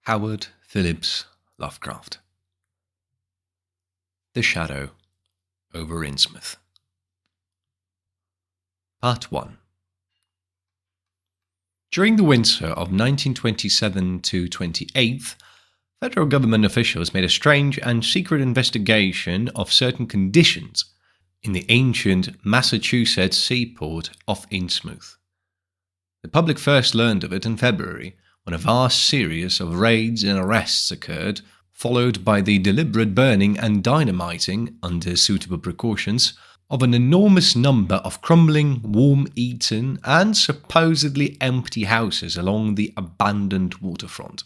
Howard Phillips Lovecraft. The Shadow Over Innsmouth. Part 1. During the winter of 1927-28, federal government officials made a strange and secret investigation of certain conditions in the ancient Massachusetts seaport of Innsmouth. The public first learned of it in February, when a vast series of raids and arrests occurred, followed by the deliberate burning and dynamiting, under suitable precautions, of an enormous number of crumbling, worm-eaten, and supposedly empty houses along the abandoned waterfront.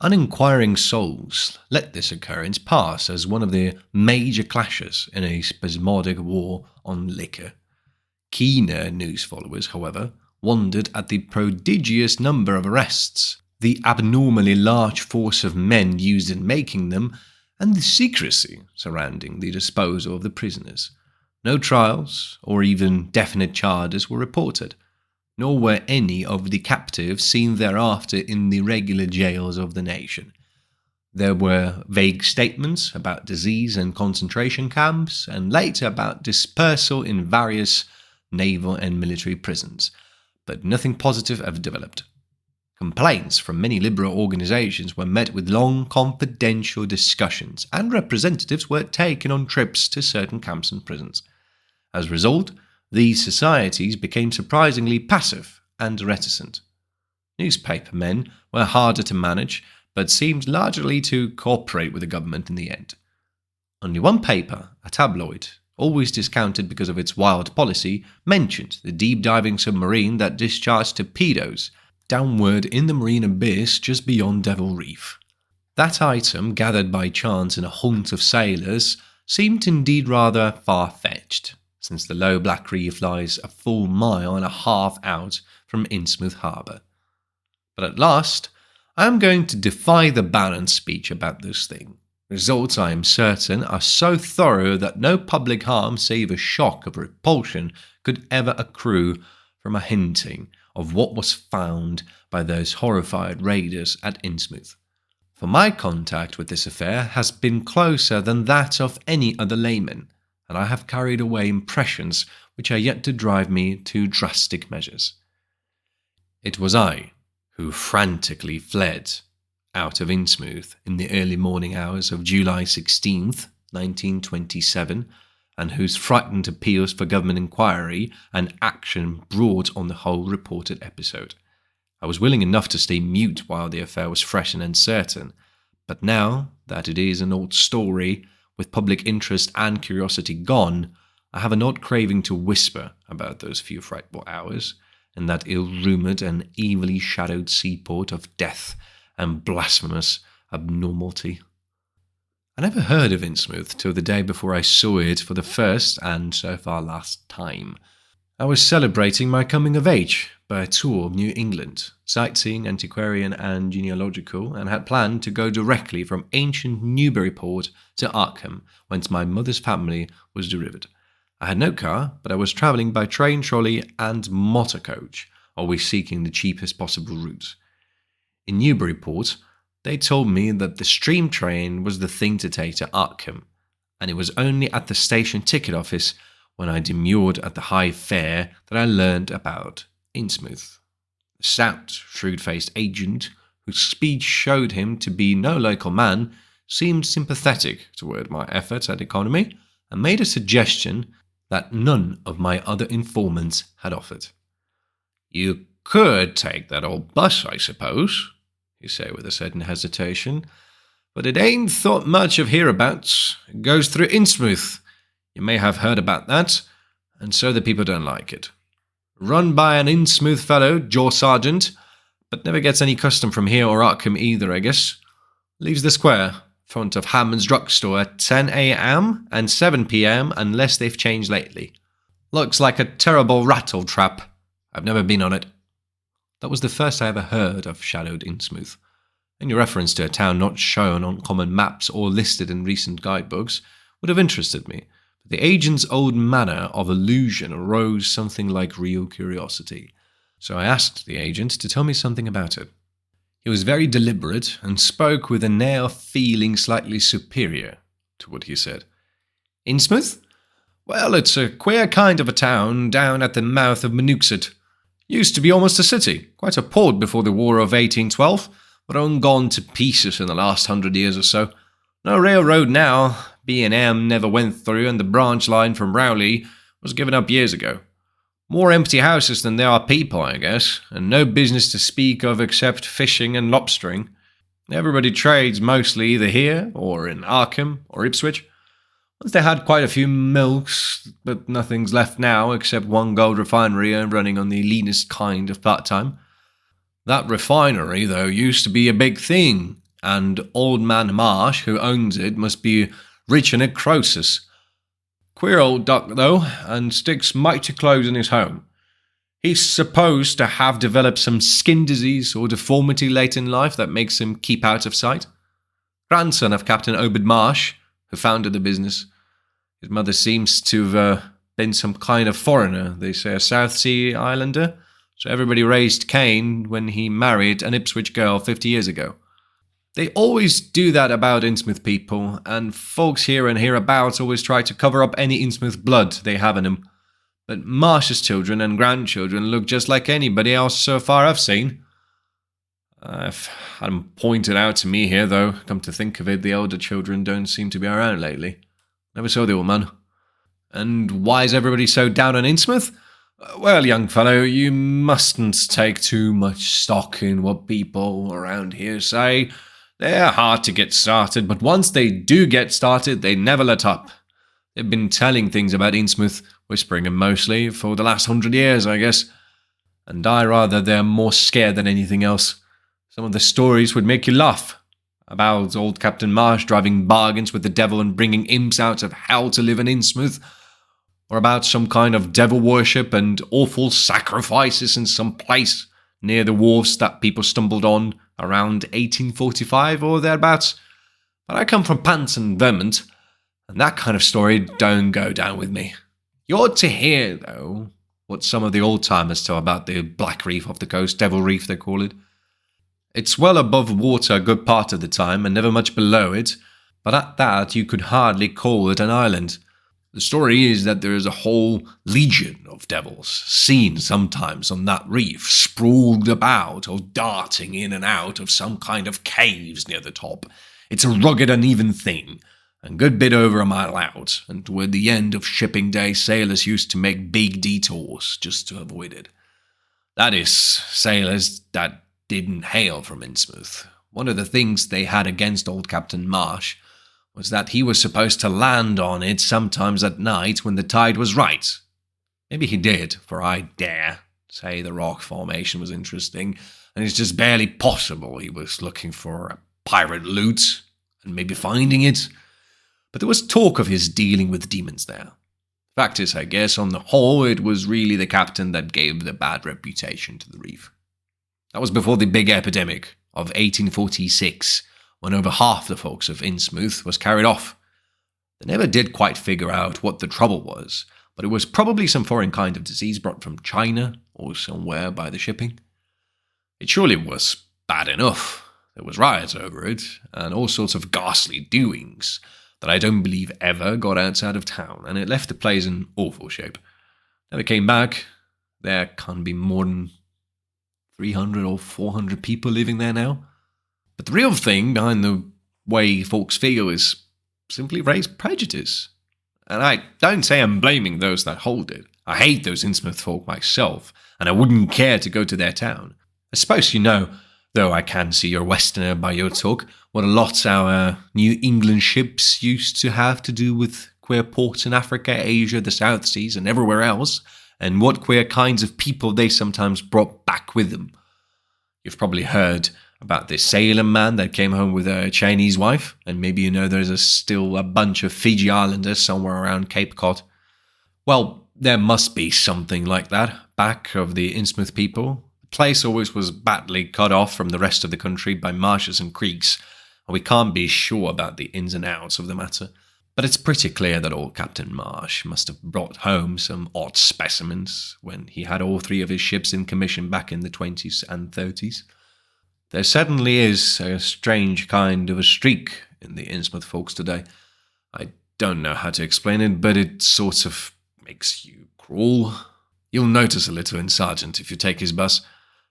Uninquiring souls let this occurrence pass as one of the major clashes in a spasmodic war on liquor. Keener news followers, however, wondered at the prodigious number of arrests, the abnormally large force of men used in making them, and the secrecy surrounding the disposal of the prisoners. No trials, or even definite charges, were reported, nor were any of the captives seen thereafter in the regular jails of the nation. There were vague statements about disease and concentration camps, and later about dispersal in various naval and military prisons, but nothing positive ever developed. Complaints from many liberal organizations were met with long, confidential discussions, and representatives were taken on trips to certain camps and prisons. As a result, these societies became surprisingly passive and reticent. Newspaper men were harder to manage, but seemed largely to cooperate with the government in the end. Only one paper, a tabloid, always discounted because of its wild policy, mentioned the deep-diving submarine that discharged torpedoes downward in the marine abyss just beyond Devil Reef. That item, gathered by chance in a haunt of sailors, seemed indeed rather far-fetched, since the low black reef lies a full mile and a half out from Innsmouth harbour. But at last, I am going to defy the Baron's speech about this thing. Results, I am certain, are so thorough that no public harm save a shock of repulsion could ever accrue from a hinting of what was found by those horrified raiders at Innsmouth. For my contact with this affair has been closer than that of any other layman, and I have carried away impressions which are yet to drive me to drastic measures. It was I who frantically fled out of Innsmouth in the early morning hours of July 16th, 1927, and whose frightened appeals for government inquiry and action brought on the whole reported episode. I was willing enough to stay mute while the affair was fresh and uncertain, but now that it is an old story, with public interest and curiosity gone, I have an odd craving to whisper about those few frightful hours in that ill-rumoured and evilly shadowed seaport of death and blasphemous abnormality. I never heard of Innsmouth till the day before I saw it for the first and so far last time. I was celebrating my coming of age by a tour of New England, sightseeing, antiquarian and genealogical, and had planned to go directly from ancient Newburyport to Arkham, whence my mother's family was derived. I had no car, but I was travelling by train, trolley and motor coach, always seeking the cheapest possible route. In Newburyport, they told me that the stream train was the thing to take to Arkham, and it was only at the station ticket office when I demurred at the high fare that I learned about Innsmouth. The stout, shrewd-faced agent, whose speech showed him to be no local man, seemed sympathetic toward my efforts at economy and made a suggestion that none of my other informants had offered. "You could take that old bus, I suppose," he said with a certain hesitation, "but it ain't thought much of hereabouts. It goes through Innsmouth. You may have heard about that, and so the people don't like it. Run by an Innsmouth fellow, Jaw Sergeant, but never gets any custom from here or Arkham either, I guess. Leaves the square, front of Hammond's drugstore, at 10 a.m. and 7 p.m. unless they've changed lately. Looks like a terrible rattle trap. I've never been on it." That was the first I ever heard of shadowed Innsmouth. Any reference to a town not shown on common maps or listed in recent guidebooks would have interested me, but the agent's old manner of allusion aroused something like real curiosity, so I asked the agent to tell me something about it. He was very deliberate and spoke with an air of feeling slightly superior to what he said. Innsmouth? Well, it's a queer kind of a town down at the mouth of Manuxet. Used to be almost a city, quite a port before the War of 1812, but all gone to pieces in the last 100 years or so. No railroad now, B&M never went through, and the branch line from Rowley was given up years ago. More empty houses than there are people, I guess, and no business to speak of except fishing and lobstering. Everybody trades mostly either here, or in Arkham, or Ipswich. Once they had quite a few milks, but nothing's left now except one gold refinery running on the leanest kind of part-time. That refinery, though, used to be a big thing, and Old Man Marsh, who owns it, must be rich in a Croesus. Queer old duck, though, and sticks mighty close in his home. He's supposed to have developed some skin disease or deformity late in life that makes him keep out of sight. Grandson of Captain Obed Marsh, who founded the business. His mother seems to have been some kind of foreigner, they say a South Sea Islander, so everybody raised Cain when he married an Ipswich girl 50 years ago. They always do that about Innsmouth people, and folks here and hereabouts always try to cover up any Innsmouth blood they have in them. But Marsh's children and grandchildren look just like anybody else so far I've seen. I've had them pointed out to me here, though. Come to think of it, the elder children don't seem to be around lately. Never saw the old man. And why is everybody so down on Innsmouth? Well, young fellow, you mustn't take too much stock in what people around here say. They're hard to get started, but once they do get started, they never let up. They've been telling things about Innsmouth, whispering them mostly, for the last 100 years, I guess. And I rather they're more scared than anything else. Some of the stories would make you laugh. About old Captain Marsh driving bargains with the devil and bringing imps out of hell to live in Innsmouth. Or about some kind of devil worship and awful sacrifices in some place near the wharves that people stumbled on around 1845 or thereabouts. But I come from Pants and Vermont, and that kind of story don't go down with me. You ought to hear, though, what some of the old-timers tell about the Black Reef off the coast, Devil Reef they call it. It's well above water a good part of the time and never much below it, but at that you could hardly call it an island. The story is that there is a whole legion of devils seen sometimes on that reef, sprawled about or darting in and out of some kind of caves near the top. It's a rugged, uneven thing, and a good bit over a mile out, and toward the end of shipping day, sailors used to make big detours just to avoid it. That is, sailors that didn't hail from Innsmouth. One of the things they had against old Captain Marsh was that he was supposed to land on it sometimes at night when the tide was right. Maybe he did, for I dare say the rock formation was interesting, and it's just barely possible he was looking for a pirate loot and maybe finding it. But there was talk of his dealing with demons there. Fact is, I guess, on the whole, it was really the captain that gave the bad reputation to the reef. That was before the big epidemic of 1846, when over half the folks of Innsmouth was carried off. They never did quite figure out what the trouble was, but it was probably some foreign kind of disease brought from China or somewhere by the shipping. It surely was bad enough. There was riots over it, and all sorts of ghastly doings that I don't believe ever got outside of town, and it left the place in awful shape. Never came back. There can't be more than 300 or 400 people living there now. But the real thing behind the way folks feel is simply race prejudice. And I don't say I'm blaming those that hold it. I hate those Innsmouth folk myself, and I wouldn't care to go to their town. I suppose you know, though I can see you're Westerner by your talk, what a lot our New England ships used to have to do with queer ports in Africa, Asia, the South Seas, and everywhere else, and what queer kinds of people they sometimes brought back with them. You've probably heard about this Salem man that came home with a Chinese wife, and maybe you know there's still a bunch of Fiji Islanders somewhere around Cape Cod. Well, there must be something like that back of the Innsmouth people. The place always was badly cut off from the rest of the country by marshes and creeks, and we can't be sure about the ins and outs of the matter. But it's pretty clear that old Captain Marsh must have brought home some odd specimens when he had all three of his ships in commission back in the 20s and 30s. There certainly is a strange kind of a streak in the Innsmouth folks today. I don't know how to explain it, but it sort of makes you crawl. You'll notice a little in Sargent if you take his bus.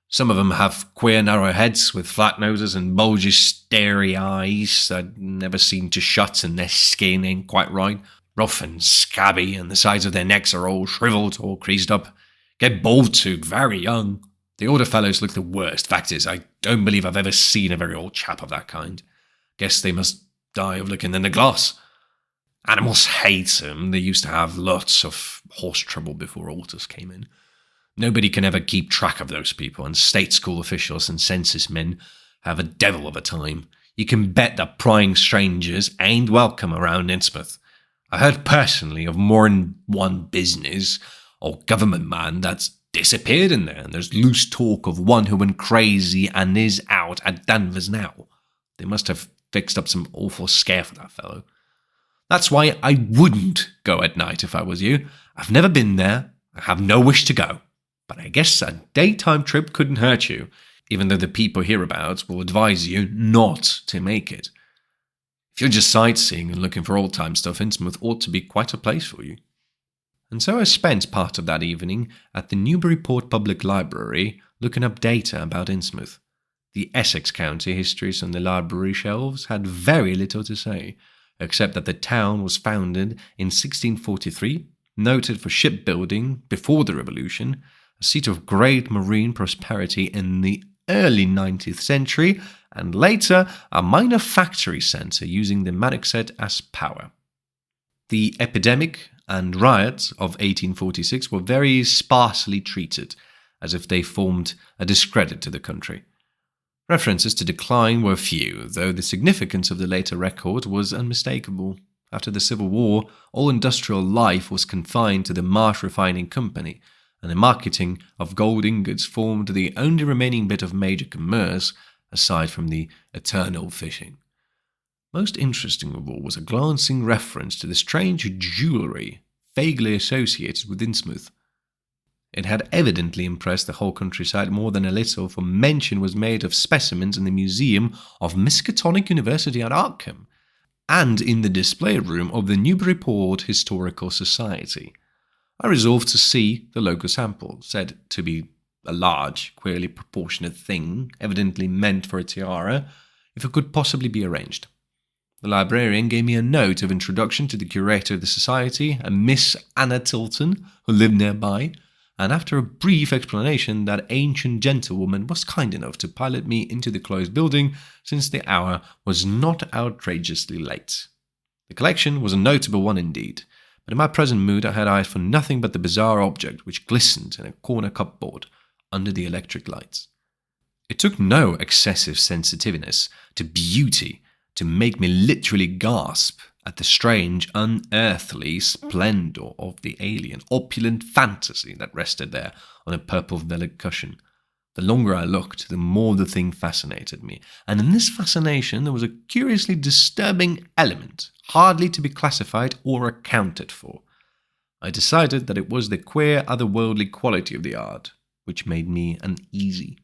Some of them have queer narrow heads with flat noses and bulgy starey eyes that never seem to shut, and their skin ain't quite right. Rough and scabby, and the sides of their necks are all shriveled or creased up. Get bald-toothed very young. The older fellows look the worst. Fact is, I don't believe I've ever seen a very old chap of that kind. Guess they must die of looking in the glass. Animals hate them. They used to have lots of horse trouble before altars came in. Nobody can ever keep track of those people, and state school officials and census men have a devil of a time. You can bet that prying strangers ain't welcome around Innsmouth. I heard personally of more than one business or government man that's disappeared in there, and there's loose talk of one who went crazy and is out at Danvers now. They must have fixed up some awful scare for that fellow. That's why I wouldn't go at night if I was you. I've never been there. I have no wish to go. But I guess a daytime trip couldn't hurt you, even though the people hereabouts will advise you not to make it. If you're just sightseeing and looking for old-time stuff, Innsmouth ought to be quite a place for you. And so I spent part of that evening at the Newburyport Public Library looking up data about Innsmouth. The Essex County histories on the library shelves had very little to say, except that the town was founded in 1643, noted for shipbuilding before the Revolution, a seat of great marine prosperity in the early 19th century, and later a minor factory centre using the Manickset as power. The epidemic and riots of 1846 were very sparsely treated, as if they formed a discredit to the country. References to decline were few, though the significance of the later record was unmistakable. After the Civil War, all industrial life was confined to the Marsh Refining Company, and the marketing of gold ingots formed the only remaining bit of major commerce, aside from the eternal fishing. Most interesting of all was a glancing reference to the strange jewellery vaguely associated with Innsmouth. It had evidently impressed the whole countryside more than a little, for mention was made of specimens in the museum of Miskatonic University at Arkham, and in the display room of the Newburyport Historical Society. I resolved to see the local sample, said to be a large, queerly proportionate thing, evidently meant for a tiara, if it could possibly be arranged. The librarian gave me a note of introduction to the curator of the society, a Miss Anna Tilton, who lived nearby, and after a brief explanation, that ancient gentlewoman was kind enough to pilot me into the closed building, since the hour was not outrageously late. The collection was a notable one indeed, but in my present mood I had eyes for nothing but the bizarre object which glistened in a corner cupboard under the electric lights. It took no excessive sensitiveness to beauty to make me literally gasp at the strange, unearthly splendour of the alien, opulent fantasy that rested there on a purple velvet cushion. The longer I looked, the more the thing fascinated me, and in this fascination there was a curiously disturbing element, hardly to be classified or accounted for. I decided that it was the queer, otherworldly quality of the art which made me uneasy.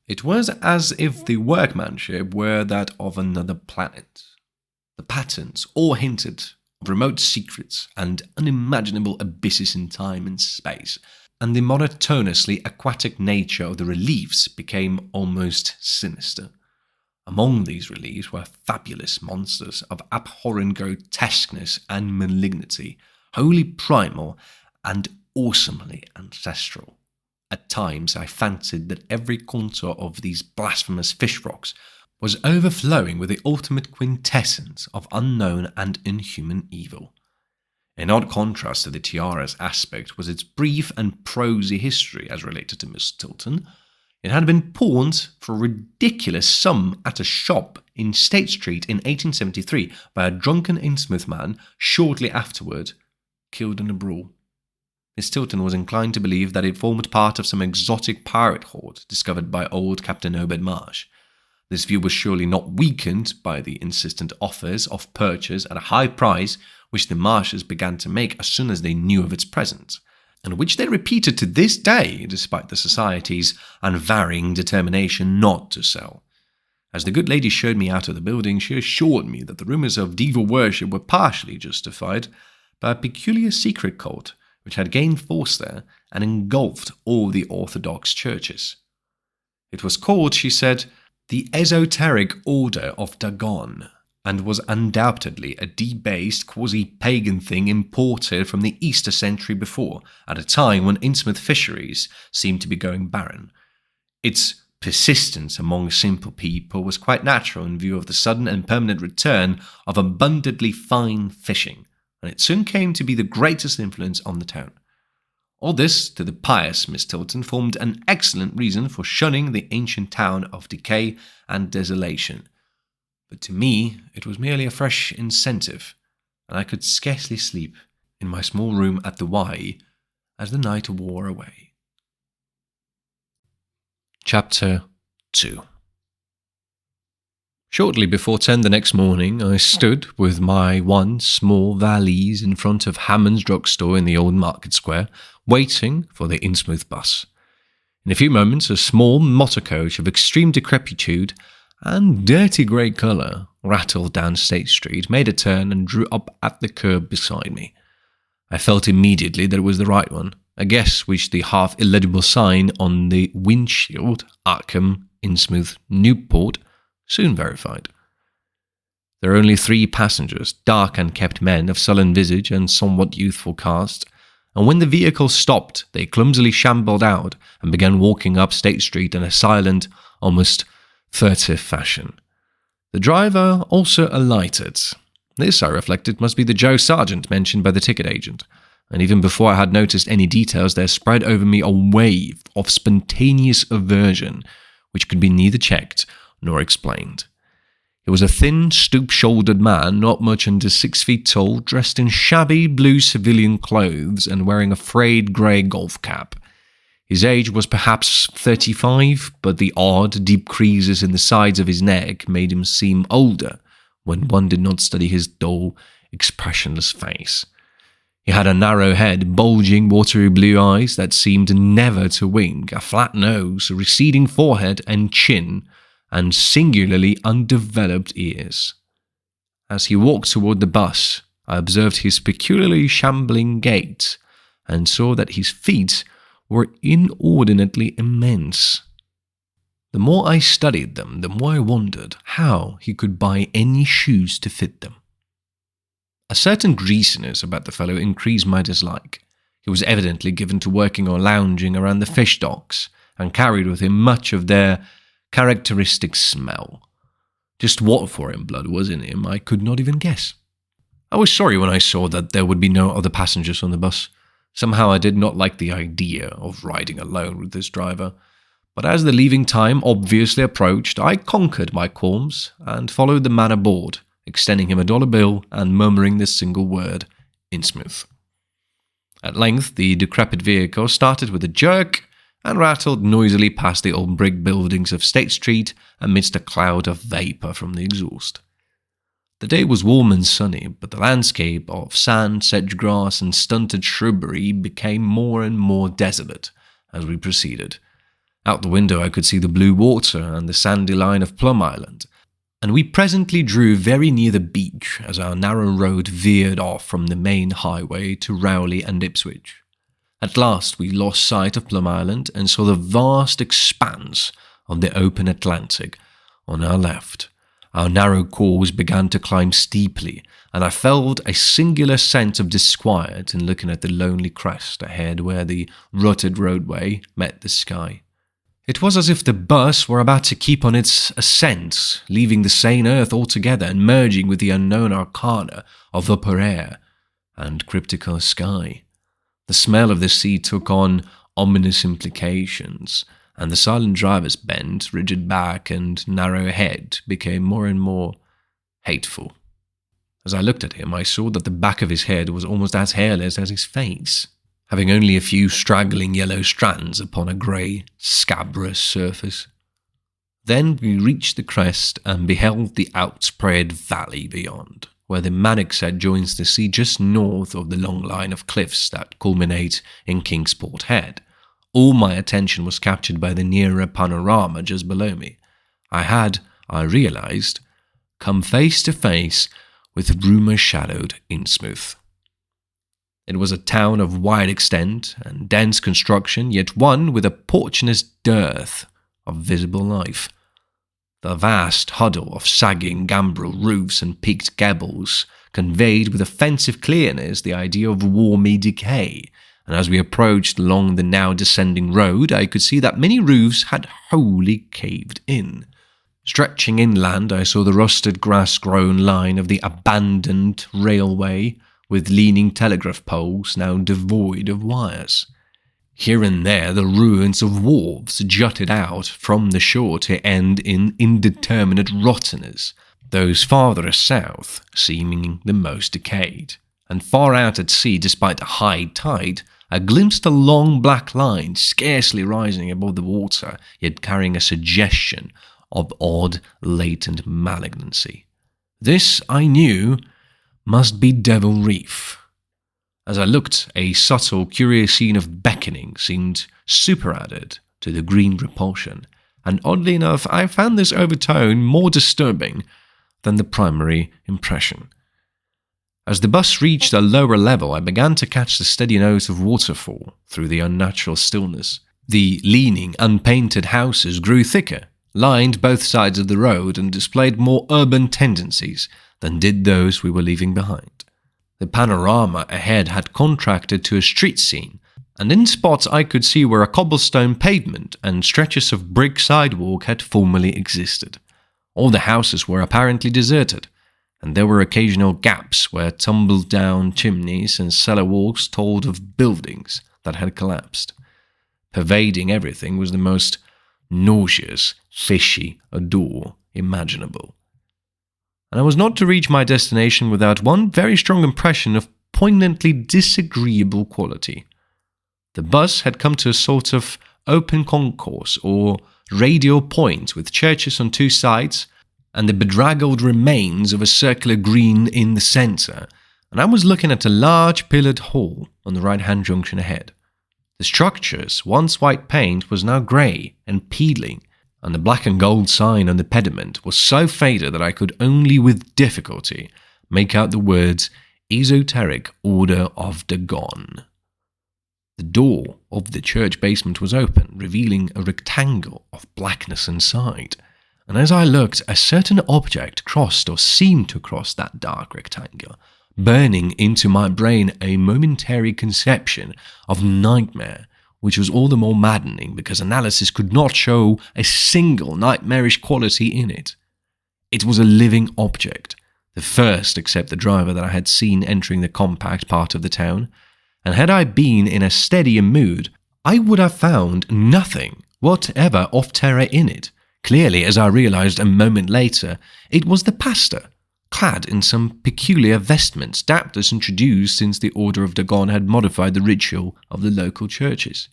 It was as if the workmanship were that of another planet. The patterns all hinted of remote secrets and unimaginable abysses in time and space, and the monotonously aquatic nature of the reliefs became almost sinister. Among these reliefs were fabulous monsters of abhorrent grotesqueness and malignity, wholly primal and awesomely ancestral. At times I fancied that every contour of these blasphemous fish rocks was overflowing with the ultimate quintessence of unknown and inhuman evil. In odd contrast to the tiara's aspect was its brief and prosy history as related to Miss Tilton. It had been pawned for a ridiculous sum at a shop in State Street in 1873 by a drunken Innsmouth man, shortly afterward killed in a brawl. Miss Tilton was inclined to believe that it formed part of some exotic pirate hoard discovered by old Captain Obed Marsh. This view was surely not weakened by the insistent offers of purchase at a high price which the Marshes began to make as soon as they knew of its presence, and which they repeated to this day despite the Society's unvarying determination not to sell. As the good lady showed me out of the building, she assured me that the rumors of devil worship were partially justified by a peculiar secret cult which had gained force there and engulfed all the Orthodox churches. It was called, she said, the Esoteric Order of Dagon, and was undoubtedly a debased, quasi-pagan thing imported from the East a century before, at a time when Innsmouth fisheries seemed to be going barren. Its persistence among simple people was quite natural in view of the sudden and permanent return of abundantly fine fishing, and it soon came to be the greatest influence on the town. All this, to the pious Miss Tilton, formed an excellent reason for shunning the ancient town of decay and desolation. But to me, it was merely a fresh incentive, and I could scarcely sleep in my small room at the Y as the night wore away. Chapter 2. Shortly before 10 the next morning, I stood with my one small valise in front of Hammond's drugstore in the old market square, waiting for the Innsmouth bus. In a few moments, a small motor coach of extreme decrepitude and dirty grey colour rattled down State Street, made a turn and drew up at the curb beside me. I felt immediately that it was the right one, a guess which the half-illegible sign on the windshield, Arkham, Innsmouth, Newport, soon verified. There were only 3 passengers, dark unkempt men of sullen visage and somewhat youthful cast, and when the vehicle stopped, they clumsily shambled out and began walking up State Street in a silent, almost furtive fashion. The driver also alighted. This, I reflected, must be the Joe Sargent mentioned by the ticket agent, and even before I had noticed any details, there spread over me a wave of spontaneous aversion, which could be neither checked nor explained. He was a thin, stoop-shouldered man, not much under 6 feet tall, dressed in shabby blue civilian clothes and wearing a frayed grey golf cap. His age was perhaps 35, but the odd, deep creases in the sides of his neck made him seem older when one did not study his dull, expressionless face. He had a narrow head, bulging, watery blue eyes that seemed never to wink, a flat nose, a receding forehead and chin, and singularly undeveloped ears. As he walked toward the bus, I observed his peculiarly shambling gait, and saw that his feet were inordinately immense. The more I studied them, the more I wondered how he could buy any shoes to fit them. A certain greasiness about the fellow increased my dislike. He was evidently given to working or lounging around the fish docks, and carried with him much of their characteristic smell. Just what foreign blood was in him, I could not even guess. I was sorry when I saw that there would be no other passengers on the bus. Somehow I did not like the idea of riding alone with this driver, but as the leaving time obviously approached, I conquered my qualms and followed the man aboard, extending him a $1 bill and murmuring this single word, Innsmouth. At length, the decrepit vehicle started with a jerk and rattled noisily past the old brick buildings of State Street amidst a cloud of vapour from the exhaust. The day was warm and sunny, but the landscape of sand, sedge grass, and stunted shrubbery became more and more desolate as we proceeded. Out the window I could see the blue water and the sandy line of Plum Island, and we presently drew very near the beach as our narrow road veered off from the main highway to Rowley and Ipswich. At last we lost sight of Plum Island and saw the vast expanse of the open Atlantic on our left. Our narrow course began to climb steeply, and I felt a singular sense of disquiet in looking at the lonely crest ahead where the rutted roadway met the sky. It was as if the bus were about to keep on its ascent, leaving the sane earth altogether and merging with the unknown arcana of upper air and cryptical sky. The smell of the sea took on ominous implications, and the silent driver's bent, rigid back and narrow head became more and more hateful. As I looked at him, I saw that the back of his head was almost as hairless as his face, having only a few straggling yellow strands upon a grey, scabrous surface. Then we reached the crest and beheld the outspread valley beyond, where the Manickset joins the sea just north of the long line of cliffs that culminate in Kingsport Head. All my attention was captured by the nearer panorama just below me. I had, I realized, come face to face with rumour-shadowed Innsmouth. It was a town of wide extent and dense construction, yet one with a portentous dearth of visible life. The vast huddle of sagging gambrel roofs and peaked gables conveyed with offensive clearness the idea of warmy decay, and as we approached along the now descending road, I could see that many roofs had wholly caved in. Stretching inland, I saw the rusted grass-grown line of the abandoned railway, with leaning telegraph poles now devoid of wires. Here and there the ruins of wharves jutted out from the shore to end in indeterminate rottenness, those farther south seeming the most decayed. And far out at sea, despite the high tide, I glimpsed a long black line scarcely rising above the water, yet carrying a suggestion of odd latent malignancy. This, I knew, must be Devil Reef. As I looked, a subtle, curious scene of beckoning seemed superadded to the green repulsion, and oddly enough, I found this overtone more disturbing than the primary impression. As the bus reached a lower level, I began to catch the steady note of waterfall through the unnatural stillness. The leaning, unpainted houses grew thicker, lined both sides of the road, and displayed more urban tendencies than did those we were leaving behind. The panorama ahead had contracted to a street scene, and in spots I could see where a cobblestone pavement and stretches of brick sidewalk had formerly existed. All the houses were apparently deserted, and there were occasional gaps where tumbled-down chimneys and cellar walks told of buildings that had collapsed. Pervading everything was the most nauseous, fishy odor imaginable. And I was not to reach my destination without one very strong impression of poignantly disagreeable quality. The bus had come to a sort of open concourse or radial point with churches on two sides and the bedraggled remains of a circular green in the centre, and I was looking at a large pillared hall on the right-hand junction ahead. The structure's once white paint was now grey and peeling, and the black and gold sign on the pediment was so faded that I could only with difficulty make out the words Esoteric Order of Dagon. The door of the church basement was open, revealing a rectangle of blackness inside, and as I looked, a certain object crossed or seemed to cross that dark rectangle, burning into my brain a momentary conception of nightmare, which was all the more maddening because analysis could not show a single nightmarish quality in it. It was a living object, the first except the driver that I had seen entering the compact part of the town, and had I been in a steadier mood, I would have found nothing whatever of terror in it. Clearly, as I realized a moment later, it was the pastor, clad in some peculiar vestments doubtless introduced since the Order of Dagon had modified the ritual of the local churches.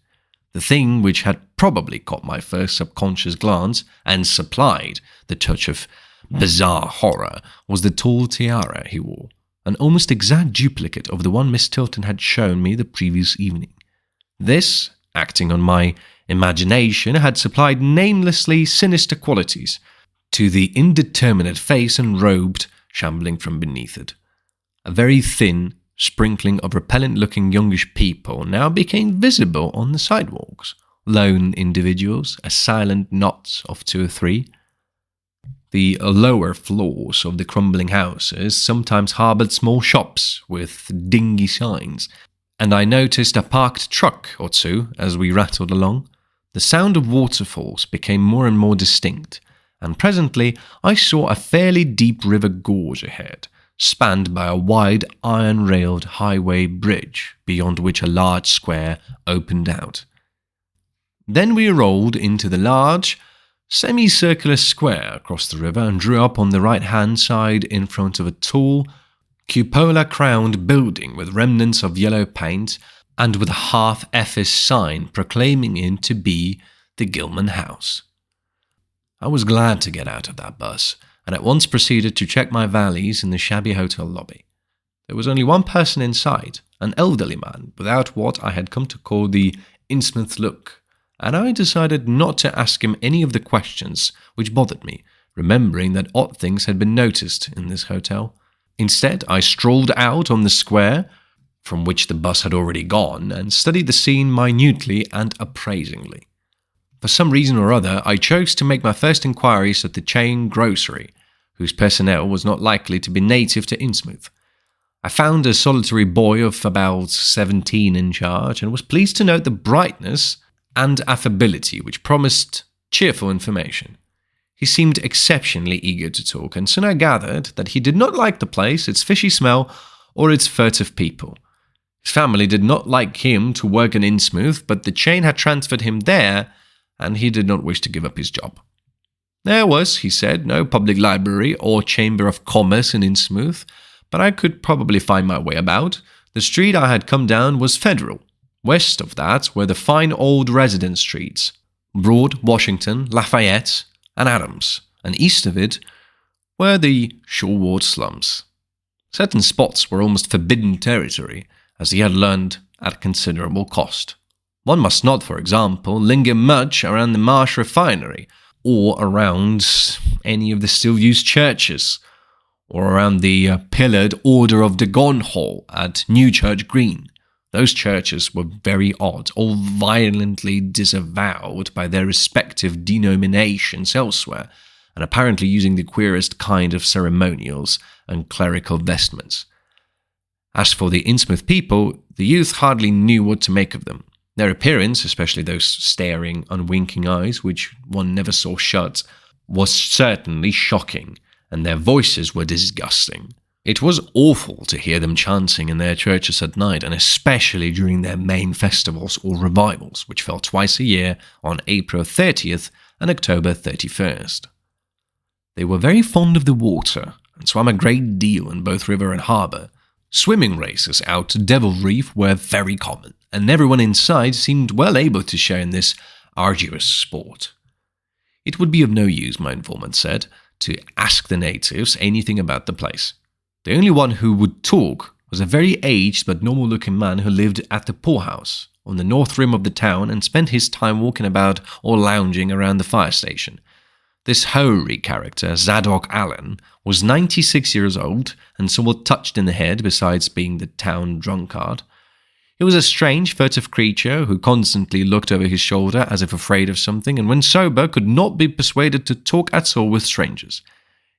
The thing which had probably caught my first subconscious glance and supplied the touch of bizarre horror was the tall tiara he wore, an almost exact duplicate of the one Miss Tilton had shown me the previous evening. This, acting on my imagination, had supplied namelessly sinister qualities to the indeterminate face and robed shambling from beneath it. A very thin sprinkling of repellent-looking youngish people now became visible on the sidewalks, lone individuals, a silent knot of 2 or 3. The lower floors of the crumbling houses sometimes harboured small shops with dingy signs, and I noticed a parked truck or two as we rattled along. The sound of waterfalls became more and more distinct, and presently I saw a fairly deep river gorge ahead, spanned by a wide iron-railed highway bridge, beyond which a large square opened out. Then we rolled into the large, semicircular square across the river and drew up on the right-hand side in front of a tall, cupola-crowned building with remnants of yellow paint and with a half-effice sign proclaiming it to be the Gilman House. I was glad to get out of that bus, and at once proceeded to check my valise in the shabby hotel lobby. There was only one person inside, an elderly man without what I had come to call the Innsmouth look, and I decided not to ask him any of the questions which bothered me, remembering that odd things had been noticed in this hotel. Instead, I strolled out on the square, from which the bus had already gone, and studied the scene minutely and appraisingly. For some reason or other, I chose to make my first inquiries at the chain grocery, whose personnel was not likely to be native to Innsmouth. I found a solitary boy of about 17 in charge, and was pleased to note the brightness and affability which promised cheerful information. He seemed exceptionally eager to talk, and soon I gathered that he did not like the place, its fishy smell, or its furtive people. His family did not like him to work in Innsmouth, but the chain had transferred him there, and he did not wish to give up his job. There was, he said, no public library or chamber of commerce in Innsmouth, but I could probably find my way about. The street I had come down was Federal. West of that were the fine old residence streets, Broad, Washington, Lafayette, and Adams, and east of it were the shoreward slums. Certain spots were almost forbidden territory, as he had learned at considerable cost. One must not, for example, linger much around the Marsh refinery, or around any of the still-used churches, or around the pillared Order of the Gone Hall at Newchurch Green. Those churches were very odd, all violently disavowed by their respective denominations elsewhere, and apparently using the queerest kind of ceremonials and clerical vestments. As for the Innsmouth people, the youth hardly knew what to make of them. Their appearance, especially those staring, unwinking eyes which one never saw shut, was certainly shocking, and their voices were disgusting. It was awful to hear them chanting in their churches at night, and especially during their main festivals or revivals, which fell twice a year on April 30th and October 31st. They were very fond of the water, and swam a great deal in both river and harbour. Swimming races out to Devil Reef were very common, and everyone inside seemed well able to share in this arduous sport. It would be of no use, my informant said, to ask the natives anything about the place. The only one who would talk was a very aged but normal-looking man who lived at the poorhouse on the north rim of the town and spent his time walking about or lounging around the fire station. This hoary character, Zadok Allen, was 96 years old and somewhat touched in the head besides being the town drunkard. He was a strange, furtive creature who constantly looked over his shoulder as if afraid of something, and when sober could not be persuaded to talk at all with strangers.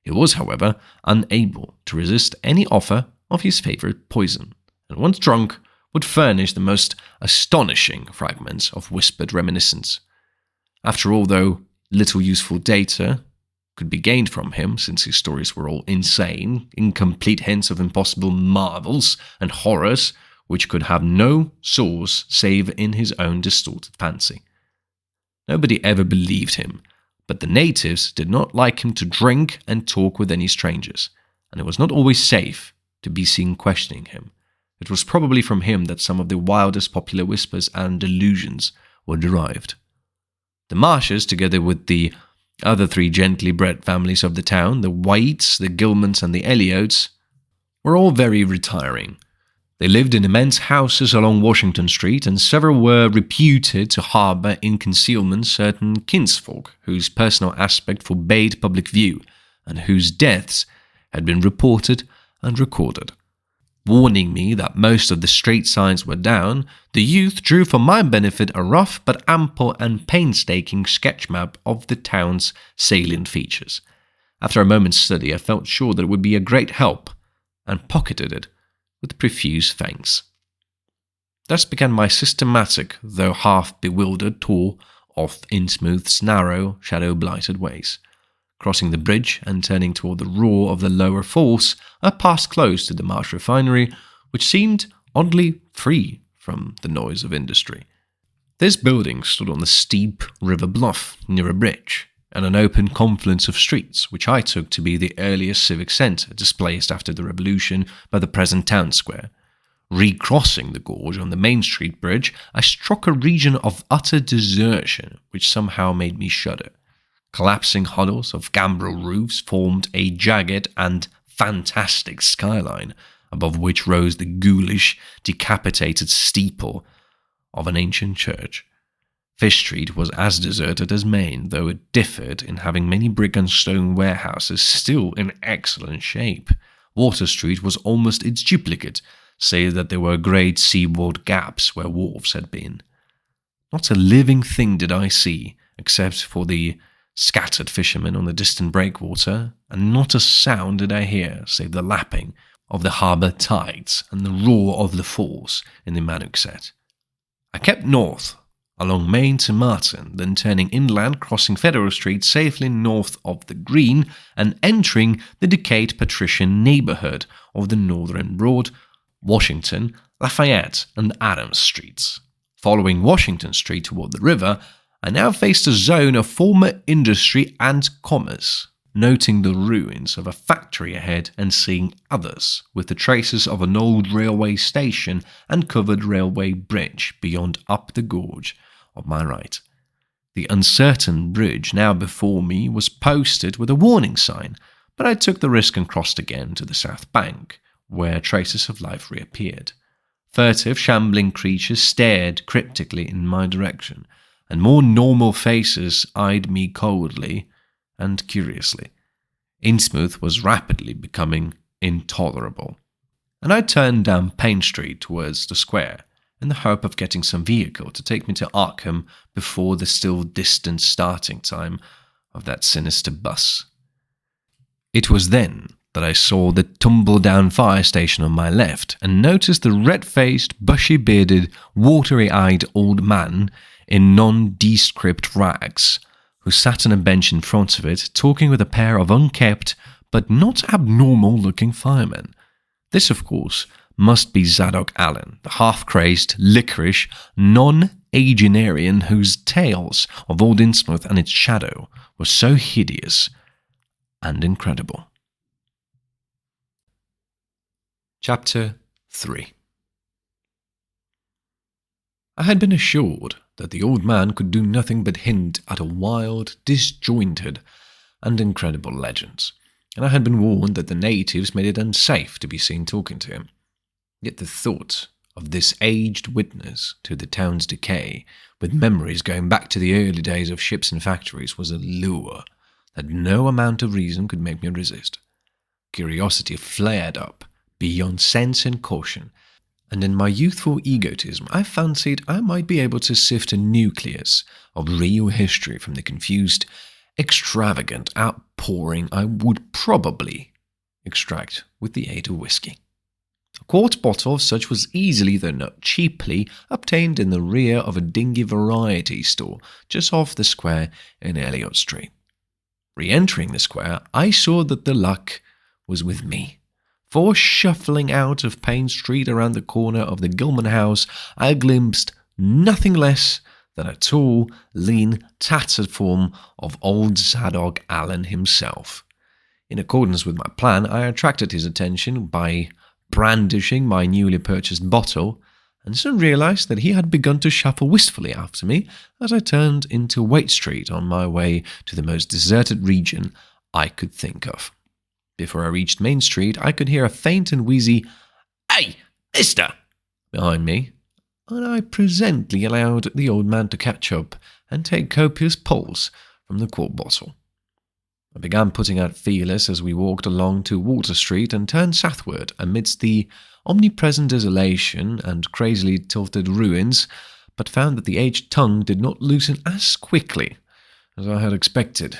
He was, however, unable to resist any offer of his favourite poison, and once drunk would furnish the most astonishing fragments of whispered reminiscence. After all, though little useful data could be gained from him, since his stories were all insane, incomplete hints of impossible marvels and horrors which could have no source save in his own distorted fancy. Nobody ever believed him, but the natives did not like him to drink and talk with any strangers, and it was not always safe to be seen questioning him. It was probably from him that some of the wildest popular whispers and delusions were derived. The Marshes, together with the other three gently bred families of the town, the Whites, the Gilmans, and the Elliots, were all very retiring. They lived in immense houses along Washington Street, and several were reputed to harbour in concealment certain kinsfolk whose personal aspect forbade public view, and whose deaths had been reported and recorded. Warning me that most of the street signs were down, the youth drew for my benefit a rough but ample and painstaking sketch map of the town's salient features. After a moment's study, I felt sure that it would be a great help, and pocketed it with profuse thanks. Thus began my systematic, though half-bewildered tour of Innsmouth's narrow, shadow-blighted ways. Crossing the bridge and turning toward the roar of the lower falls, I passed close to the Marsh refinery, which seemed oddly free from the noise of industry. This building stood on the steep river bluff near a bridge, and an open confluence of streets, which I took to be the earliest civic centre displaced after the revolution by the present town square. Recrossing the gorge on the Main Street bridge, I struck a region of utter desertion which somehow made me shudder. Collapsing huddles of gambrel roofs formed a jagged and fantastic skyline, above which rose the ghoulish, decapitated steeple of an ancient church. Fish Street was as deserted as Main, though it differed in having many brick and stone warehouses still in excellent shape. Water Street was almost its duplicate, save that there were great seaward gaps where wharves had been. Not a living thing did I see, except for the scattered fishermen on the distant breakwater, and not a sound did I hear save the lapping of the harbour tides and the roar of the falls in the Manukset. I kept north, along Main to Martin, then turning inland, crossing Federal Street safely north of the Green, and entering the decayed patrician neighbourhood of the Northern Broad, Washington, Lafayette, and Adams Streets. Following Washington Street toward the river, I now faced a zone of former industry and commerce, noting the ruins of a factory ahead and seeing others with the traces of an old railway station and covered railway bridge beyond up the gorge on my right. The uncertain bridge now before me was posted with a warning sign, but I took the risk and crossed again to the south bank, where traces of life reappeared. Furtive, shambling creatures stared cryptically in my direction, and more normal faces eyed me coldly and curiously. Innsmouth was rapidly becoming intolerable, and I turned down Payne Street towards the square in the hope of getting some vehicle to take me to Arkham before the still distant starting time of that sinister bus. It was then that I saw the tumble-down fire station on my left and noticed the red-faced, bushy-bearded, watery-eyed old man in nondescript rags who sat on a bench in front of it talking with a pair of unkempt but not abnormal-looking firemen. This, of course, must be Zadok Allen, the half-crazed, licorice, non-agenarian whose tales of Old Innsmouth and its shadow were so hideous and incredible. Chapter 3. I had been assured that the old man could do nothing but hint at a wild, disjointed, and incredible legends, and I had been warned that the natives made it unsafe to be seen talking to him. Yet the thought of this aged witness to the town's decay, with memories going back to the early days of ships and factories, was a lure that no amount of reason could make me resist. Curiosity flared up beyond sense and caution, and in my youthful egotism I fancied I might be able to sift a nucleus of real history from the confused, extravagant outpouring I would probably extract with the aid of whiskey. A quart bottle of such was easily, though not cheaply, obtained in the rear of a dingy variety store just off the square in Elliot Street. Re-entering the square, I saw that the luck was with me, for shuffling out of Payne Street around the corner of the Gilman house, I glimpsed nothing less than a tall, lean, tattered form of old Zadok Allen himself. In accordance with my plan, I attracted his attention by brandishing my newly purchased bottle, and soon realized that he had begun to shuffle wistfully after me as I turned into Waite Street on my way to the most deserted region I could think of. Before I reached Main Street, I could hear a faint and wheezy, "Hey, mister!" behind me, and I presently allowed the old man to catch up and take copious pulls from the quart bottle. I began putting out feelers as we walked along to Water Street and turned southward amidst the omnipresent desolation and crazily tilted ruins, but found that the aged tongue did not loosen as quickly as I had expected.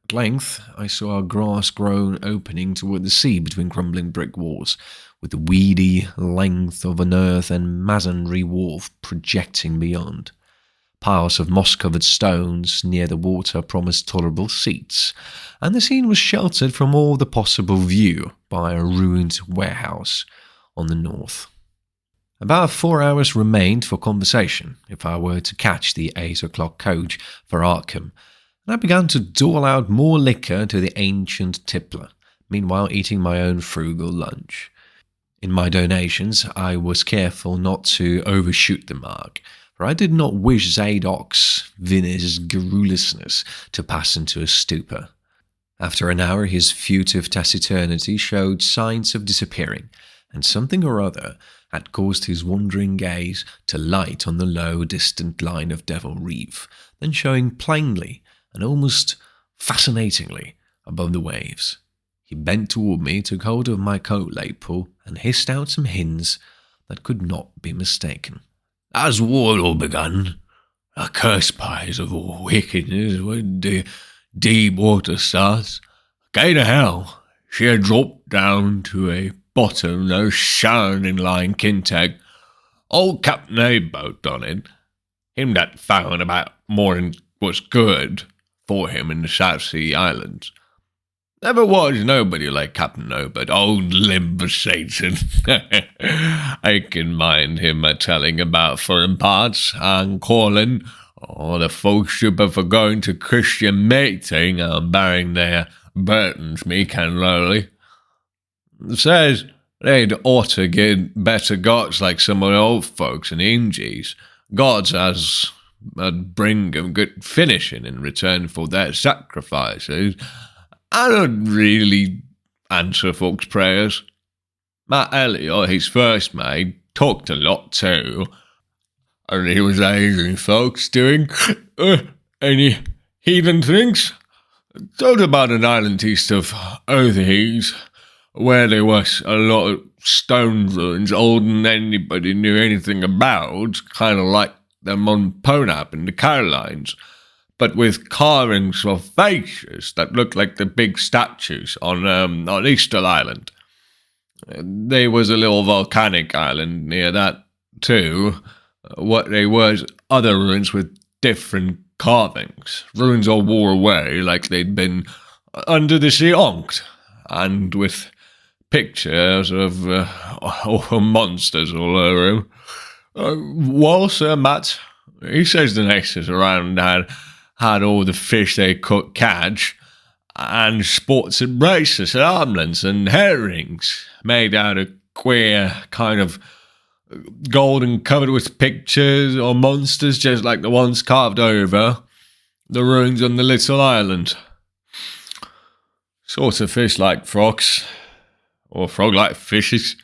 At length, I saw a grass-grown opening toward the sea between crumbling brick walls, with the weedy length of an earth and masonry wharf projecting beyond. Piles of moss-covered stones near the water promised tolerable seats, and the scene was sheltered from all the possible view by a ruined warehouse on the north. About 4 hours remained for conversation if I were to catch the 8 o'clock coach for Arkham, and I began to dole out more liquor to the ancient tippler, meanwhile eating my own frugal lunch. In my donations, I was careful not to overshoot the mark, for I did not wish Zadok's vinous garrulousness to pass into a stupor. After an hour, his furtive taciturnity showed signs of disappearing, and something or other had caused his wandering gaze to light on the low, distant line of Devil Reef, then showing plainly and almost fascinatingly above the waves. He bent toward me, took hold of my coat lapel, and hissed out some hints that could not be mistaken. As war all begun, a curse pies of all wickedness when the deep water starts. Gate of hell, she had dropped down to a bottom, no sounding line Kintag. Old Captain A boat on it. Him that found about more than was good for him in the South Sea Islands. Never was nobody like Captain O, but old limber Satan. I can mind him telling about foreign parts and calling all the folks up for going to Christian mating and bearing their burdens meek and lowly. Says they'd ought to get better gods like some of the old folks in Ingies. Gods as would bring them good finishing in return for their sacrifices. I don't really answer folks' prayers. Matt Elliot, his first mate, talked a lot too. And he was Asian folks doing any heathen things. Told about an island east of Othies, where there was a lot of stone ruins older than anybody knew anything about, kind of like them on Ponap in the Carolines, but with carvings of faces that looked like the big statues on Easter Island. There was a little volcanic island near that too. What there was other ruins with different carvings. Ruins all wore away like they'd been under the sea onked, and with pictures of monsters all over them. Well, Sir Matt, he says the natives around had all the fish they could catch, and sports at braces, armlets, and herrings made out of queer kind of gold and covered with pictures or monsters just like the ones carved over the ruins on the little island. Sort of fish like frogs, or frog-like fishes.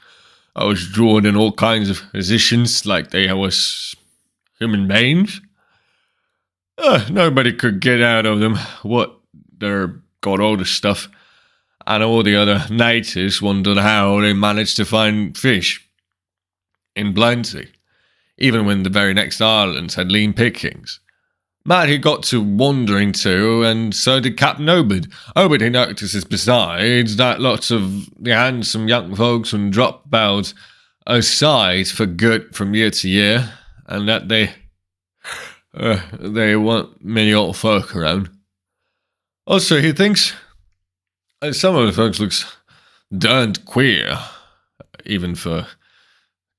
I was drawn in all kinds of positions like they was human beings. Nobody could get out of them what they're got all the stuff, and all the other natives wondered how they managed to find fish in plenty, even when the very next islands had lean pickings. Matt, he got to wandering too, and so did Captain Obed. Obed, he notices besides that lots of the handsome young folks would drop about aside for good from year to year, and that they weren't many old folk around. Also, he thinks some of the folks looks darned queer, even for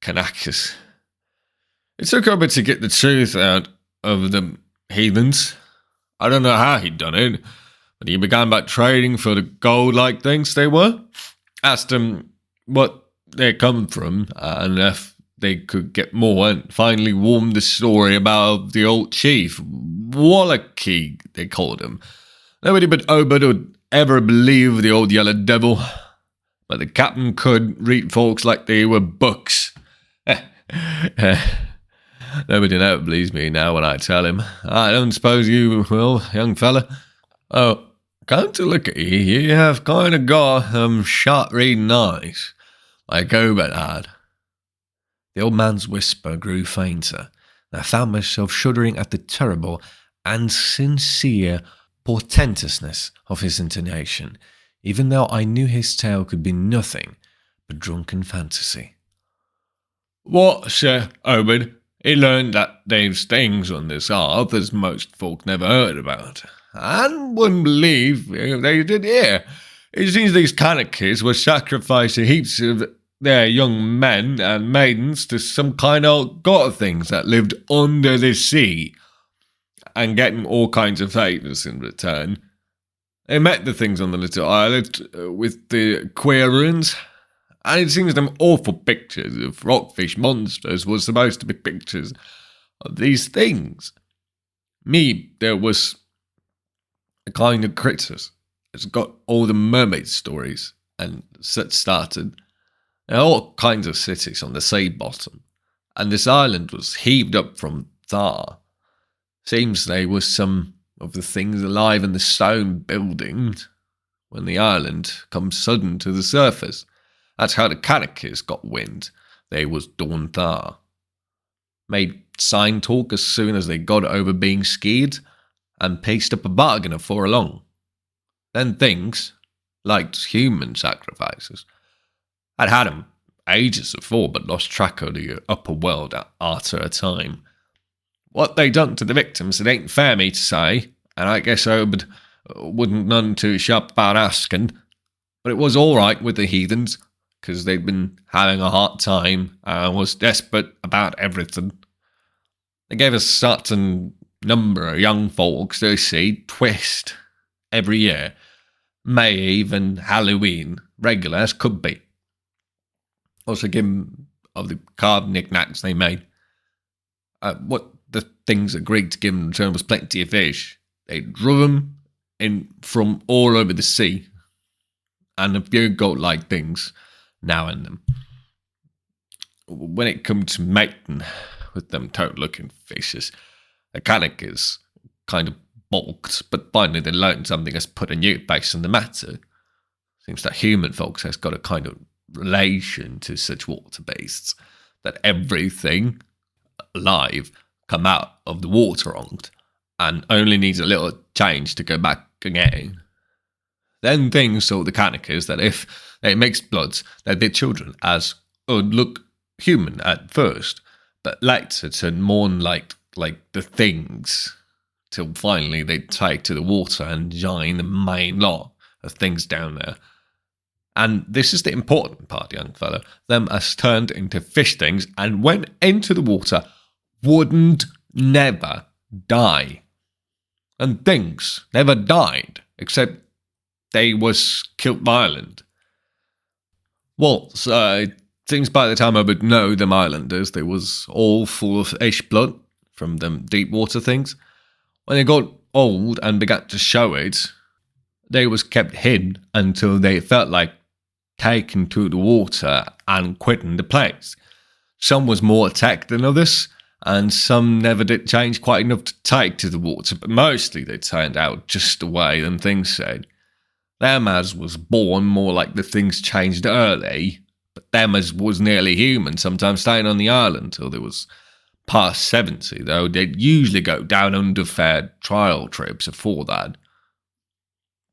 Kanakis. It took Obed to get the truth out of the heathens. I don't know how he'd done it, but he began by trading for the gold-like things they were. Asked them what they come from, and if they could get more, and finally warmed the story about the old chief, Wallachie, they called him. Nobody but Obed would ever believe the old yellow devil, but the captain could read folks like they were books. Nobody never believes me now when I tell him. I don't suppose you will, young fella. Oh, come to look at you, you have kind of got sharp reading eyes, like Obed had. The old man's whisper grew fainter, and I found myself shuddering at the terrible and sincere portentousness of his intonation, even though I knew his tale could be nothing but drunken fantasy. What, Sir Obed? He learned that there's things on this earth as most folk never heard about, and wouldn't believe they did hear. It seems these Kanakas were sacrificing heaps of their young men and maidens to some kind of god things that lived under the sea, and getting all kinds of favours in return. They met the things on the little island with the queer ruins, and it seems them awful pictures of rockfish monsters was supposed to be pictures of these things. Me, there was a kind of critters that's got all the mermaid stories and such started. There are all kinds of cities on the sea bottom, and this island was heaved up from there. Seems they were some of the things alive in the stone buildings when the island comes sudden to the surface. That's how the Kanakas got wind they was done there. Made sign talk as soon as they got over being scared, and pieced up a bargain afore long. Then things, like human sacrifices, I'd had 'em ages afore, but lost track of the upper world after a time. What they done to the victims, it ain't fair me to say, and I guess Obed wouldn't none too sharp about asking, but it was all right with the heathens, 'cause they'd been having a hard time and was desperate about everything. They gave a certain number of young folks to see twist every year, May Eve and Halloween, regular as could be. Also give 'em of the carved knickknacks they made. What the things agreed to give 'em in return was plenty of fish. They drew 'em in from all over the sea, and a few goat-like things now and then. When it come to mating with them toad-looking fishes, the Kanakas kind of balked, but finally they learned something has put a new face on the matter. Seems that human folks has got a kind of relation to such water beasts, that everything alive come out of the water on't, and only needs a little change to go back again. Then things told the Kanakas that if they mixed bloods, they'd be children as would look human at first, but later turn more like the things, till finally they'd take to the water and join the main lot of things down there. And this is the important part, young fella. Them as turned into fish things and went into the water wouldn't never die. And things never died, except they was killed violent. Well, so it seems by the time I would know them islanders, they was all full of fish blood from them deep water things. When they got old and began to show it, they was kept hid until they felt like taken to the water and quitting the place. Some was more attacked than others, and some never did change quite enough to take to the water, but mostly they turned out just the way them things said. Them as was born more like the things changed early, but them as was nearly human sometimes staying on the island till they was past 70, though they'd usually go down under fair trial trips afore that.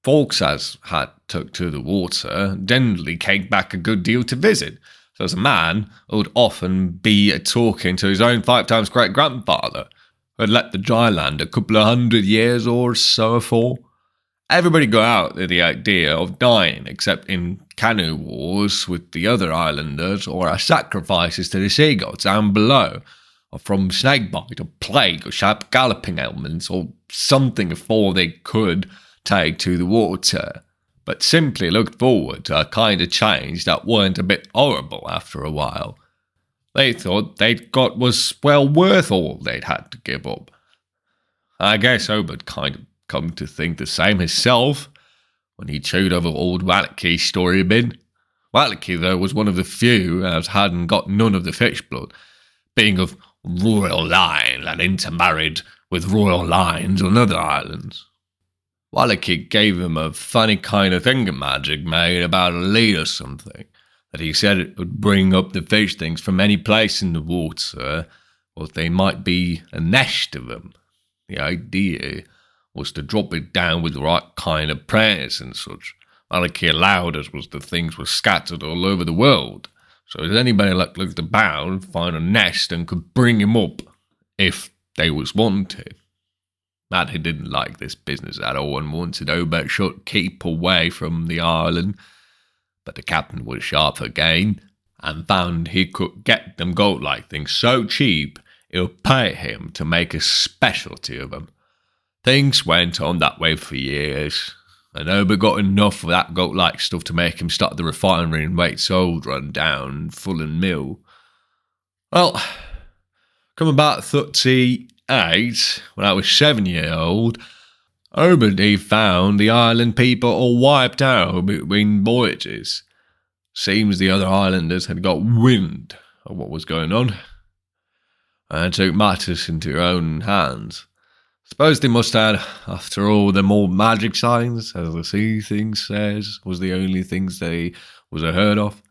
Folks as had took to the water generally came back a good deal to visit, so as a man would often be a-talking to his own 5 times great-grandfather, who had left the dry land a couple of 100 years or so afore. Everybody got out with the idea of dying, except in canoe wars with the other islanders, or as sacrifices to the sea gods down below, or from snakebite or plague or sharp galloping ailments, or something afore they could take to the water, but simply looked forward to a kind of change that weren't a bit horrible after a while. They thought they'd got was well worth all they'd had to give up. I guess Obed kind of come to think the same himself when he chewed over old Wallackey's story a bit. Wallackey, though, was one of the few as hadn't got none of the fish blood, being of royal line and intermarried with royal lines on other islands. Wallackey gave him a funny kind of thingamagic made about a lead or something, that he said it would bring up the fish things from any place in the water, or they might be a nest of them. The idea was to drop it down with the right kind of prayers and such. Wallackey allowed us was the things were scattered all over the world, so as anybody like looked about find a nest and could bring him up if they was wanted. Matty didn't like this business at all and wanted Obed should keep away from the island, but the captain was sharp again and found he could get them goat-like things so cheap it would pay him to make a specialty of them. Things went on that way for years, and Obed got enough of that goat-like stuff to make him start the refinery and Waite's old run down Fulham Mill. Well, come about 38, when I was 7 years old, Obed he found the island people all wiped out between voyages. Seems the other islanders had got wind of what was going on and took matters into their own hands. Suppose they must have, after all, them old magic signs, as the sea thing says, was the only things they was heard of.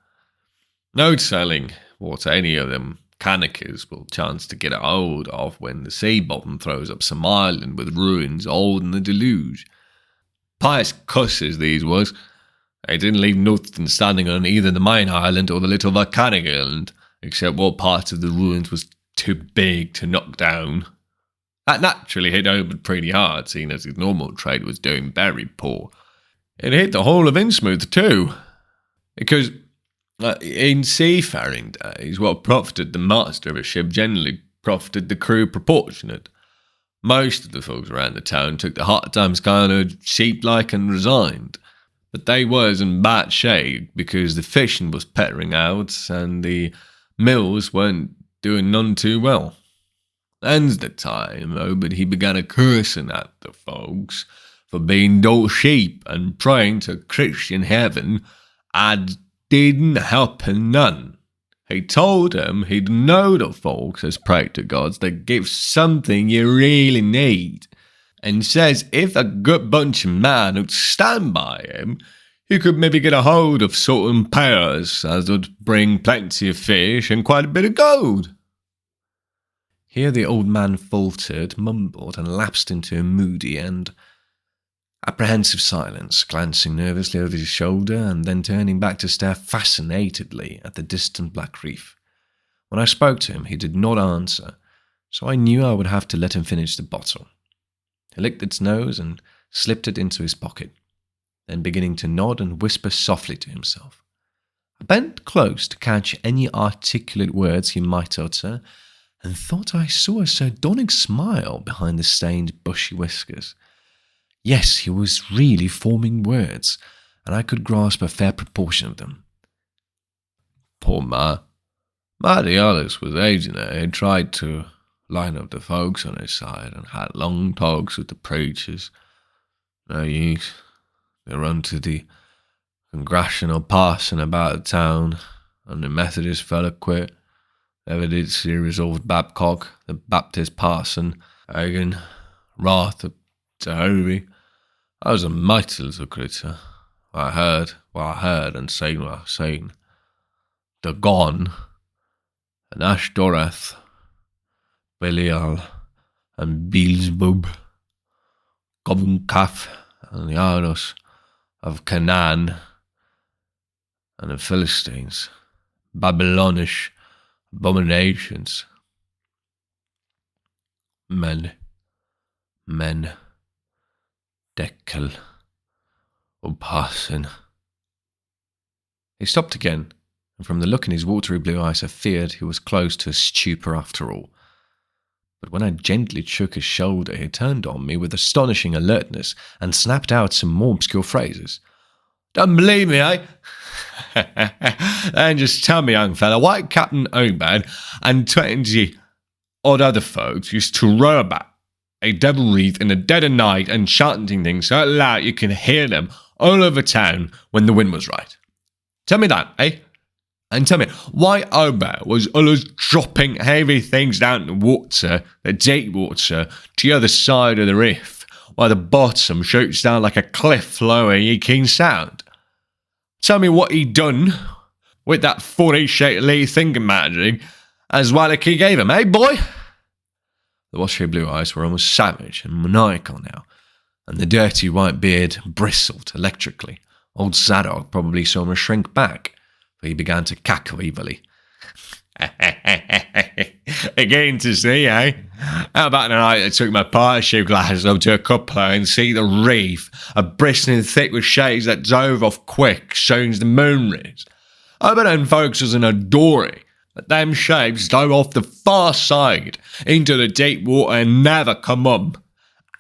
No telling what any of them Kanakers will chance to get a hold of when the sea bottom throws up some island with ruins old in the deluge. Pious cusses these was. They didn't leave nothing standing on either the main island or the little volcanic island, except what parts of the ruins was too big to knock down. That naturally hit Oban pretty hard, seeing as his normal trade was doing very poor. It hit the whole of Innsmouth too, because in seafaring days, what profited the master of a ship generally profited the crew proportionate. Most of the folks around the town took the hard times kind of sheep-like and resigned. But they was in bad shape because the fishing was pettering out and the mills weren't doing none too well. Then's the time, but he began a cursing at the folks for being dull sheep and praying to Christian heaven and didn't help none. He told them he'd know the folks as prayed to gods that give something you really need, and says if a good bunch of men would stand by him, he could maybe get a hold of certain pairs as would bring plenty of fish and quite a bit of gold. Here the old man faltered, mumbled, and lapsed into a moody and apprehensive silence, glancing nervously over his shoulder and then turning back to stare fascinatedly at the distant black reef. When I spoke to him, he did not answer, so I knew I would have to let him finish the bottle. He licked its nose and slipped it into his pocket, then beginning to nod and whisper softly to himself. I bent close to catch any articulate words he might utter, and thought I saw a sardonic smile behind the stained bushy whiskers. Yes, he was really forming words, and I could grasp a fair proportion of them. Poor Marty Ellis was aging there. He tried to line up the folks on his side and had long talks with the preachers. No use. They run to the congressional parson about the town, and the Methodist fella quit. Never did see resolved Babcock, the Baptist parson, Hagan, Roth, Jehovah. I was a mighty little creature. I heard and seen what I seen. Dagon, and Ashtoreth, Belial, and Beelzebub, Gobunkaf, and the Arnos of Canaan, and the Philistines, Babylonish abominations. Men, Dekel, Upharsin. He stopped again, and from the look in his watery blue eyes I feared he was close to a stupor after all. But when I gently shook his shoulder, he turned on me with astonishing alertness and snapped out some more obscure phrases. Don't believe me, eh? Then just tell me, young fella, why Captain Obad and 20-odd other folks used to row about a devil wreath in the dead of night and chanting things so loud you can hear them all over town when the wind was right. Tell me that, eh? And tell me why Obad was always dropping heavy things down the water, the deep water, to the other side of the reef, while the bottom shoots down like a cliff lower Yekin Sound. Tell me what he done with that 40-shaped Lee thingamajig as well as he gave him, eh, boy? The watery blue eyes were almost savage and maniacal now, and the dirty white beard bristled electrically. Old Zadok probably saw him shrink back, for he began to cackle evilly. Again to see, eh? How about the night I took my parachute glasses up to a coupler and see the reef, a bristling thick with shades that drove off quick, soon as the moon rose. I bet them folks was in a dory, but them shapes dove off the far side into the deep water and never come up.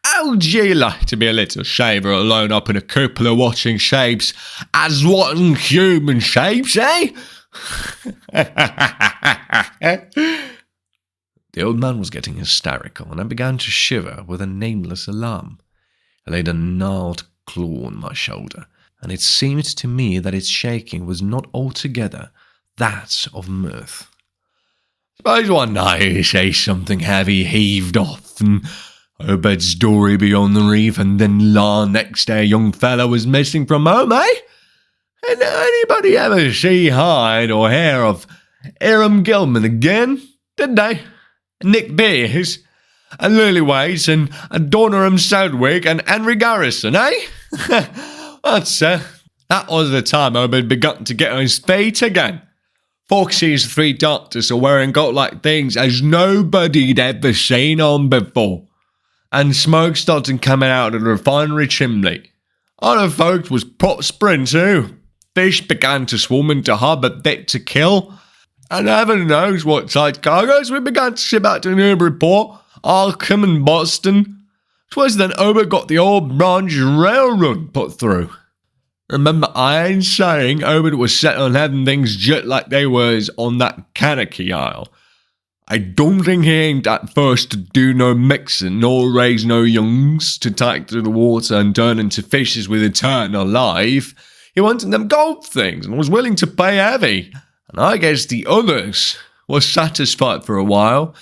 How'd you like to be a little shaver alone up in a cupola watching shapes as wasn't human shapes, eh? The old man was getting hysterical, and I began to shiver with a nameless alarm. I laid a gnarled claw on my shoulder, and it seemed to me that its shaking was not altogether that of mirth. Suppose one night you say something heavy heaved off, and Obed's dory beyond the reef, and then next day a young fellow was missing from home, eh? And anybody ever see hide or hair of Aram Gilman again? Did they? Nick Beers, and Lily Waits, and Adoniram Sedgwick, and Henry Garrison, eh? That was the time Obed begun to get on his feet again. Foxy's 3 doctors are wearing goat-like things as nobody'd ever seen on before, and smoke started coming out of the refinery chimney. Other folks was prospering too. Fish began to swarm into harbour fit to kill, and heaven knows what size cargoes we began to ship out to Newburyport, Arkham and Boston. 'Twas then Obed got the old Branch Railroad put through. Remember I ain't saying Obed was set on having things just like they was on that Kanaki Isle. I don't think he aimed at first to do no mixing, nor raise no youngs to take to the water and turn into fishes with eternal life. He wanted them gold things and was willing to pay heavy. And I guess the others was satisfied for a while.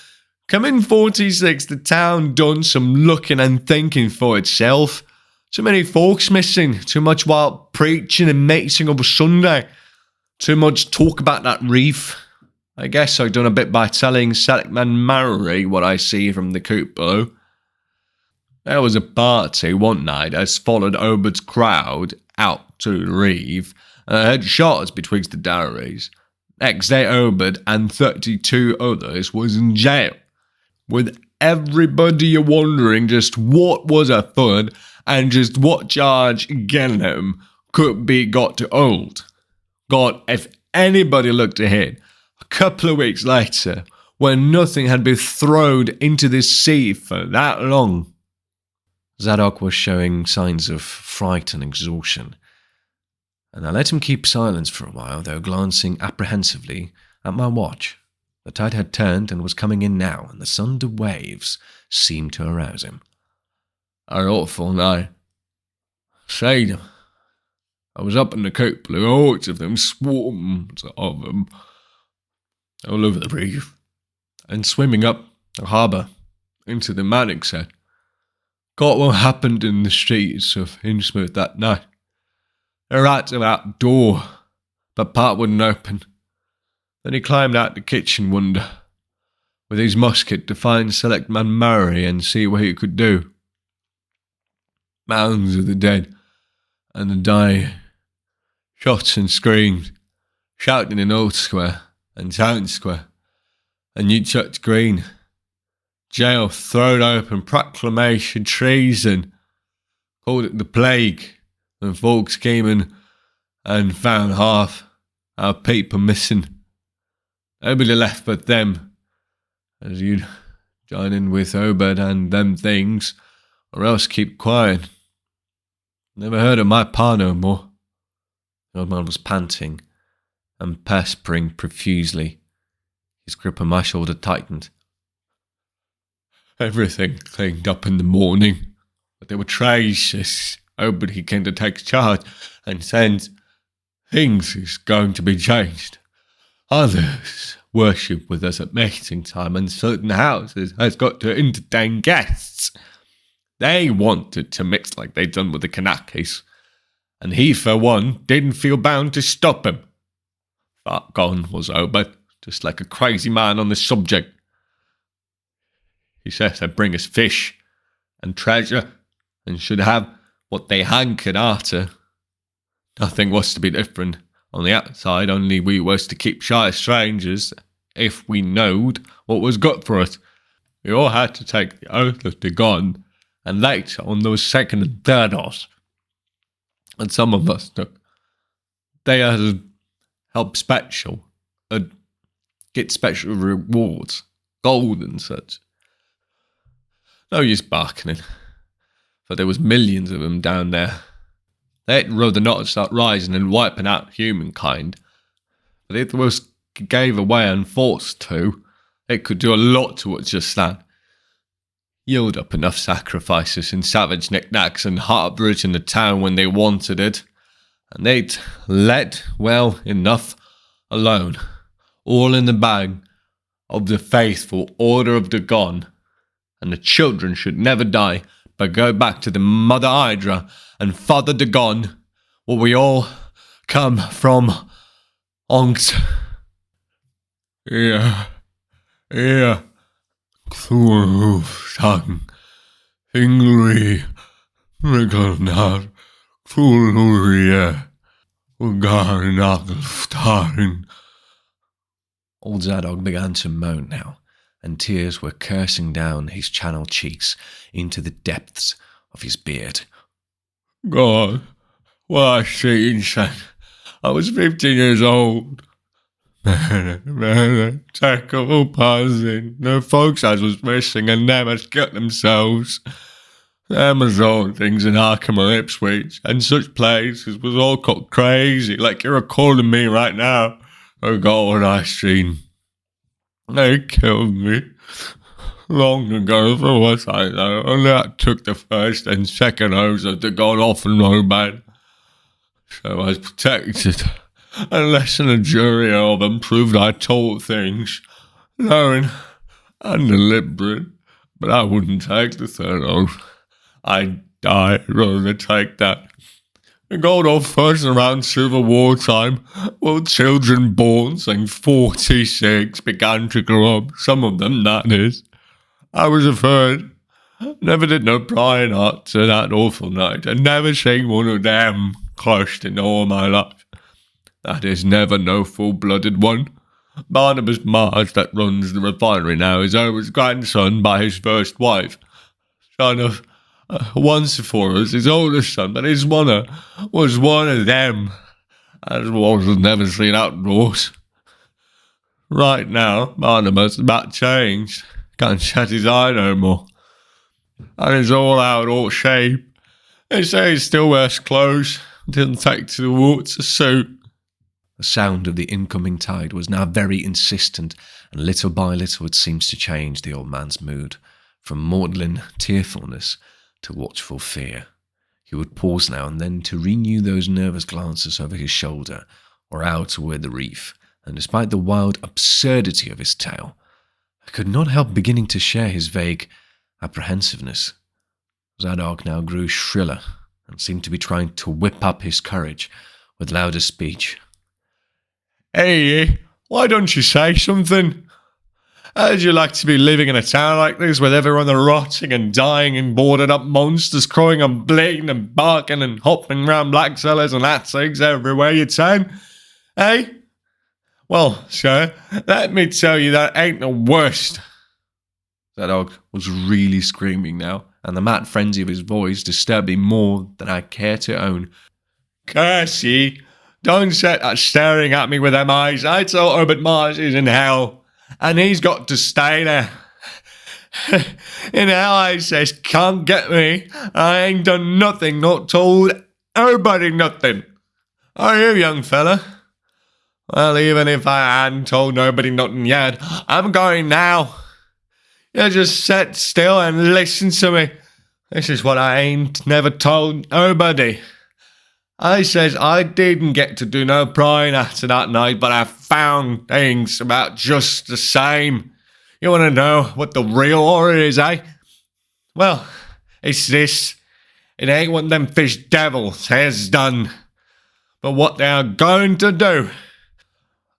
Come in 46, the town done some looking and thinking for itself. Too many folks missing, too much wild preaching and mating over Sunday, too much talk about that reef. I guess I done a bit by telling Seligman Murray what I see from the coop below. There was a party one night as followed Obed's crowd out to the reef, and I heard shots betwixt the dairies. Next day Obed and 32 others was in jail, with everybody wondering just what was afoot and just what charge against them could be got to hold. God, if anybody looked ahead, a couple of weeks later, when nothing had been thrown into the sea for that long. Zadok was showing signs of fright and exhaustion, and I let him keep silence for a while, though glancing apprehensively at my watch. The tide had turned and was coming in now, and the thunder waves seemed to arouse him. "An awful night. Say, I was up in the coop, blue hordes of them, swarms of them, all over the reef, and swimming up the harbour into the Mannix head. Got what happened in the streets of Innsmouth that night. The rats were outdoor, but part wouldn't open. Then he climbed out the kitchen window with his musket to find Selectman Murray and see what he could do. Mounds of the dead and the dying, shots and screams, shouting in Old Square and Town Square and New Church Green. Jail thrown open, proclamation, treason. Called it the plague, and folks came in and found half our people missing. Nobody left but them, as you'd join in with Obed and them things, or else keep quiet. Never heard of my pa no more." The old man was panting and perspiring profusely. His grip on my shoulder tightened. "Everything cleaned up in the morning, but there were traces. Obed, he came to take charge and said things is going to be changed. Others worship with us at mating time, and certain houses has got to entertain guests. They wanted to mix like they'd done with the Kanakis, and he, for one, didn't feel bound to stop him. Far gone was Obed, just like a crazy man on the subject. He says they'd bring us fish and treasure, and should have what they hankered after. Nothing was to be different on the outside, only we was to keep shy of strangers if we knowed what was good for us. We all had to take the oath of the God, and later on those second and third oaths. And some of us took. They had help special, get special rewards, gold and such. No use bargaining, for there was millions of them down there. They'd rather not start rising and wiping out humankind. But if there was gave away and forced to, it could do a lot towards just that. Yield up enough sacrifices and savage knickknacks and heartbreak in the town when they wanted it, and they'd let well enough alone, all in the bag of the faithful order of Dagon, and the children should never die, but go back to the Mother Hydra and Father Dagon, where we all come from. Onks. Yeah, Klurhufsang, Ingri, Regalnar, Klurhuria, Ugarnagelstarin. Old Zadok began to moan now, and tears were coursing down his channeled cheeks into the depths of his beard. God, what I seen, son. I was 15 years old. Tackle pausing. The folks I was missing and them has got themselves. Them was all things in Arkham or Ipswich and such places was all got crazy, like you're calling me right now. Oh God, what I seen. They killed me long ago for what I know. Only I took the first and second oaths of the God off and no bad. So I was protected, unless a jury of them proved I told things, knowing and deliberate, but I wouldn't take the third oath. I'd die rather than take that. It got off first around Civil War time, while children born since 46 began to grow up, some of them, that is. I was a third. Never did no prying out to that awful night, and never seen one of them crushed in all my life. That is, never no full-blooded one. Barnabas Mars, that runs the refinery now, is Owen's grandson by his first wife. Son of one Suvorov, his oldest son, but his mother was one of them, as was never seen outdoors. Right now, Barnabas is about changed. Can't shut his eye no more. And he's all out all shape. They say he still wears clothes. Didn't take to the water to suit. The sound of the incoming tide was now very insistent, and little by little it seems to change the old man's mood, from maudlin tearfulness to watchful fear. He would pause now and then to renew those nervous glances over his shoulder, or out toward the reef, and despite the wild absurdity of his tale, I could not help beginning to share his vague apprehensiveness. Zadok now grew shriller, and seemed to be trying to whip up his courage with louder speech. Hey, why don't you say something? How'd you like to be living in a town like this with everyone rotting and dying and boarded up monsters crawling and bleeding and barking and hopping round black cellars and attics everywhere you turn? Hey? Well, sir, let me tell you that ain't the worst. Zadok was really screaming now, and the mad frenzy of his voice disturbed me more than I care to own. Curse ye! Don't set that staring at me with them eyes. I told Herbert Mars is in hell, and he's got to stay there. In hell, I says, can't get me. I ain't done nothing, not told nobody nothing. Are you, young fella? Well, even if I hadn't told nobody nothing yet, I'm going now. You just sit still and listen to me. This is what I ain't never told nobody. I says I didn't get to do no prying after that night, but I found things about just the same. You want to know what the real horror is, eh? Well, it's this. It ain't what them fish devils has done, but what they are going to do.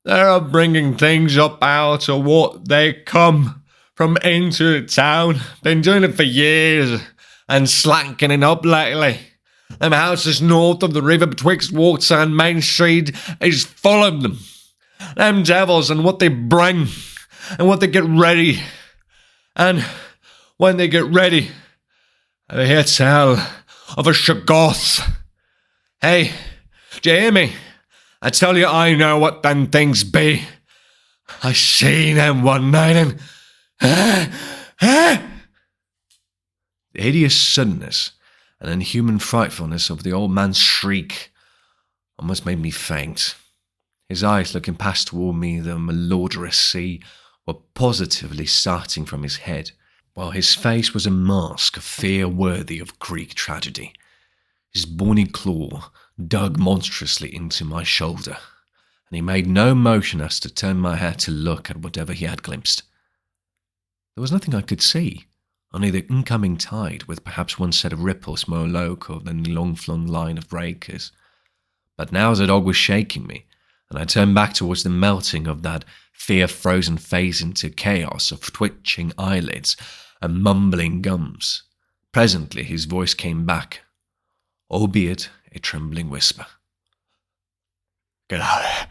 They're bringing things up out of what they come from into the town. Been doing it for years and slackening up lately. Them houses north of the river betwixt Water and Main Street is full of them. Them devils and what they bring and what they get ready. And when they get ready, they hear tell of a Shoggoth. Hey, do you hear me? I tell you, I know what them things be. I seen them one night and... The hideous suddenness and inhuman frightfulness of the old man's shriek almost made me faint. His eyes looking past toward me, the malodorous sea, were positively starting from his head, while his face was a mask of fear worthy of Greek tragedy. His bony claw dug monstrously into my shoulder, and he made no motion as to turn my head to look at whatever he had glimpsed. There was nothing I could see, only the incoming tide, with perhaps one set of ripples more local than the long-flung line of breakers. But now the dog was shaking me, and I turned back towards the melting of that fear-frozen face into chaos of twitching eyelids and mumbling gums. Presently his voice came back, albeit a trembling whisper. "Get out of here.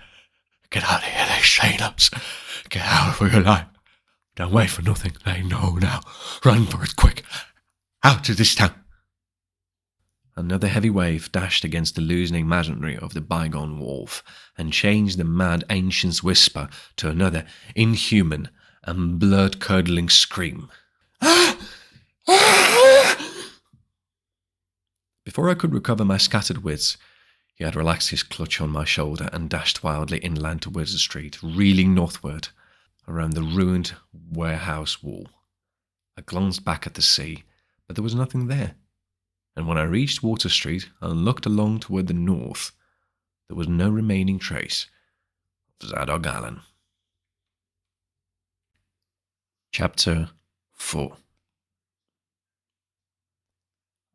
Get out of here. They're saying us. Get out for your life. Don't wait for nothing. They know now. Run for it, quick. Out of this town." Another heavy wave dashed against the loosening masonry of the bygone wharf and changed the mad ancient's whisper to another inhuman and blood-curdling scream. Before I could recover my scattered wits, he had relaxed his clutch on my shoulder and dashed wildly inland towards the street, reeling northward, around the ruined warehouse wall. I glanced back at the sea, but there was nothing there, and when I reached Water Street and looked along toward the north, there was no remaining trace of Zadok Allen. Chapter 4.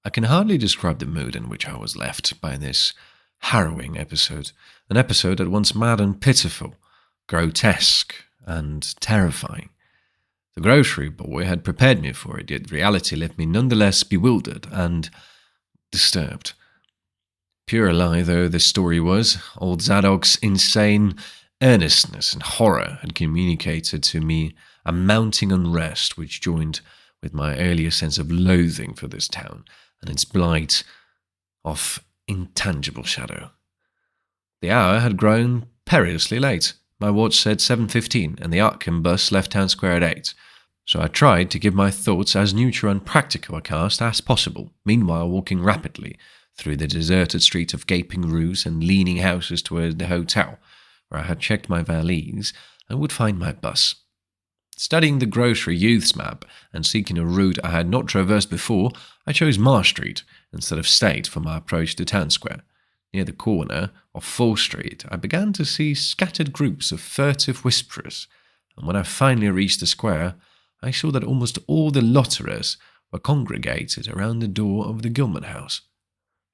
I can hardly describe the mood in which I was left by this harrowing episode, an episode at once mad and pitiful, grotesque and terrifying. The grocery boy had prepared me for it, yet reality left me nonetheless bewildered and disturbed. Pure lie though the story was, old Zadok's insane earnestness and horror had communicated to me a mounting unrest which joined with my earlier sense of loathing for this town and its blight of intangible shadow. The hour had grown perilously late. My watch said 7:15, and the Arkham bus left Town Square at 8, so I tried to give my thoughts as neutral and practical a cast as possible, meanwhile walking rapidly through the deserted streets of gaping roofs and leaning houses toward the hotel, where I had checked my valise and would find my bus. Studying the grocery youth's map and seeking a route I had not traversed before, I chose Marsh Street instead of State for my approach to Town Square. Near the corner of Fall Street, I began to see scattered groups of furtive whisperers, and when I finally reached the square, I saw that almost all the lotterers were congregated around the door of the Gilman house.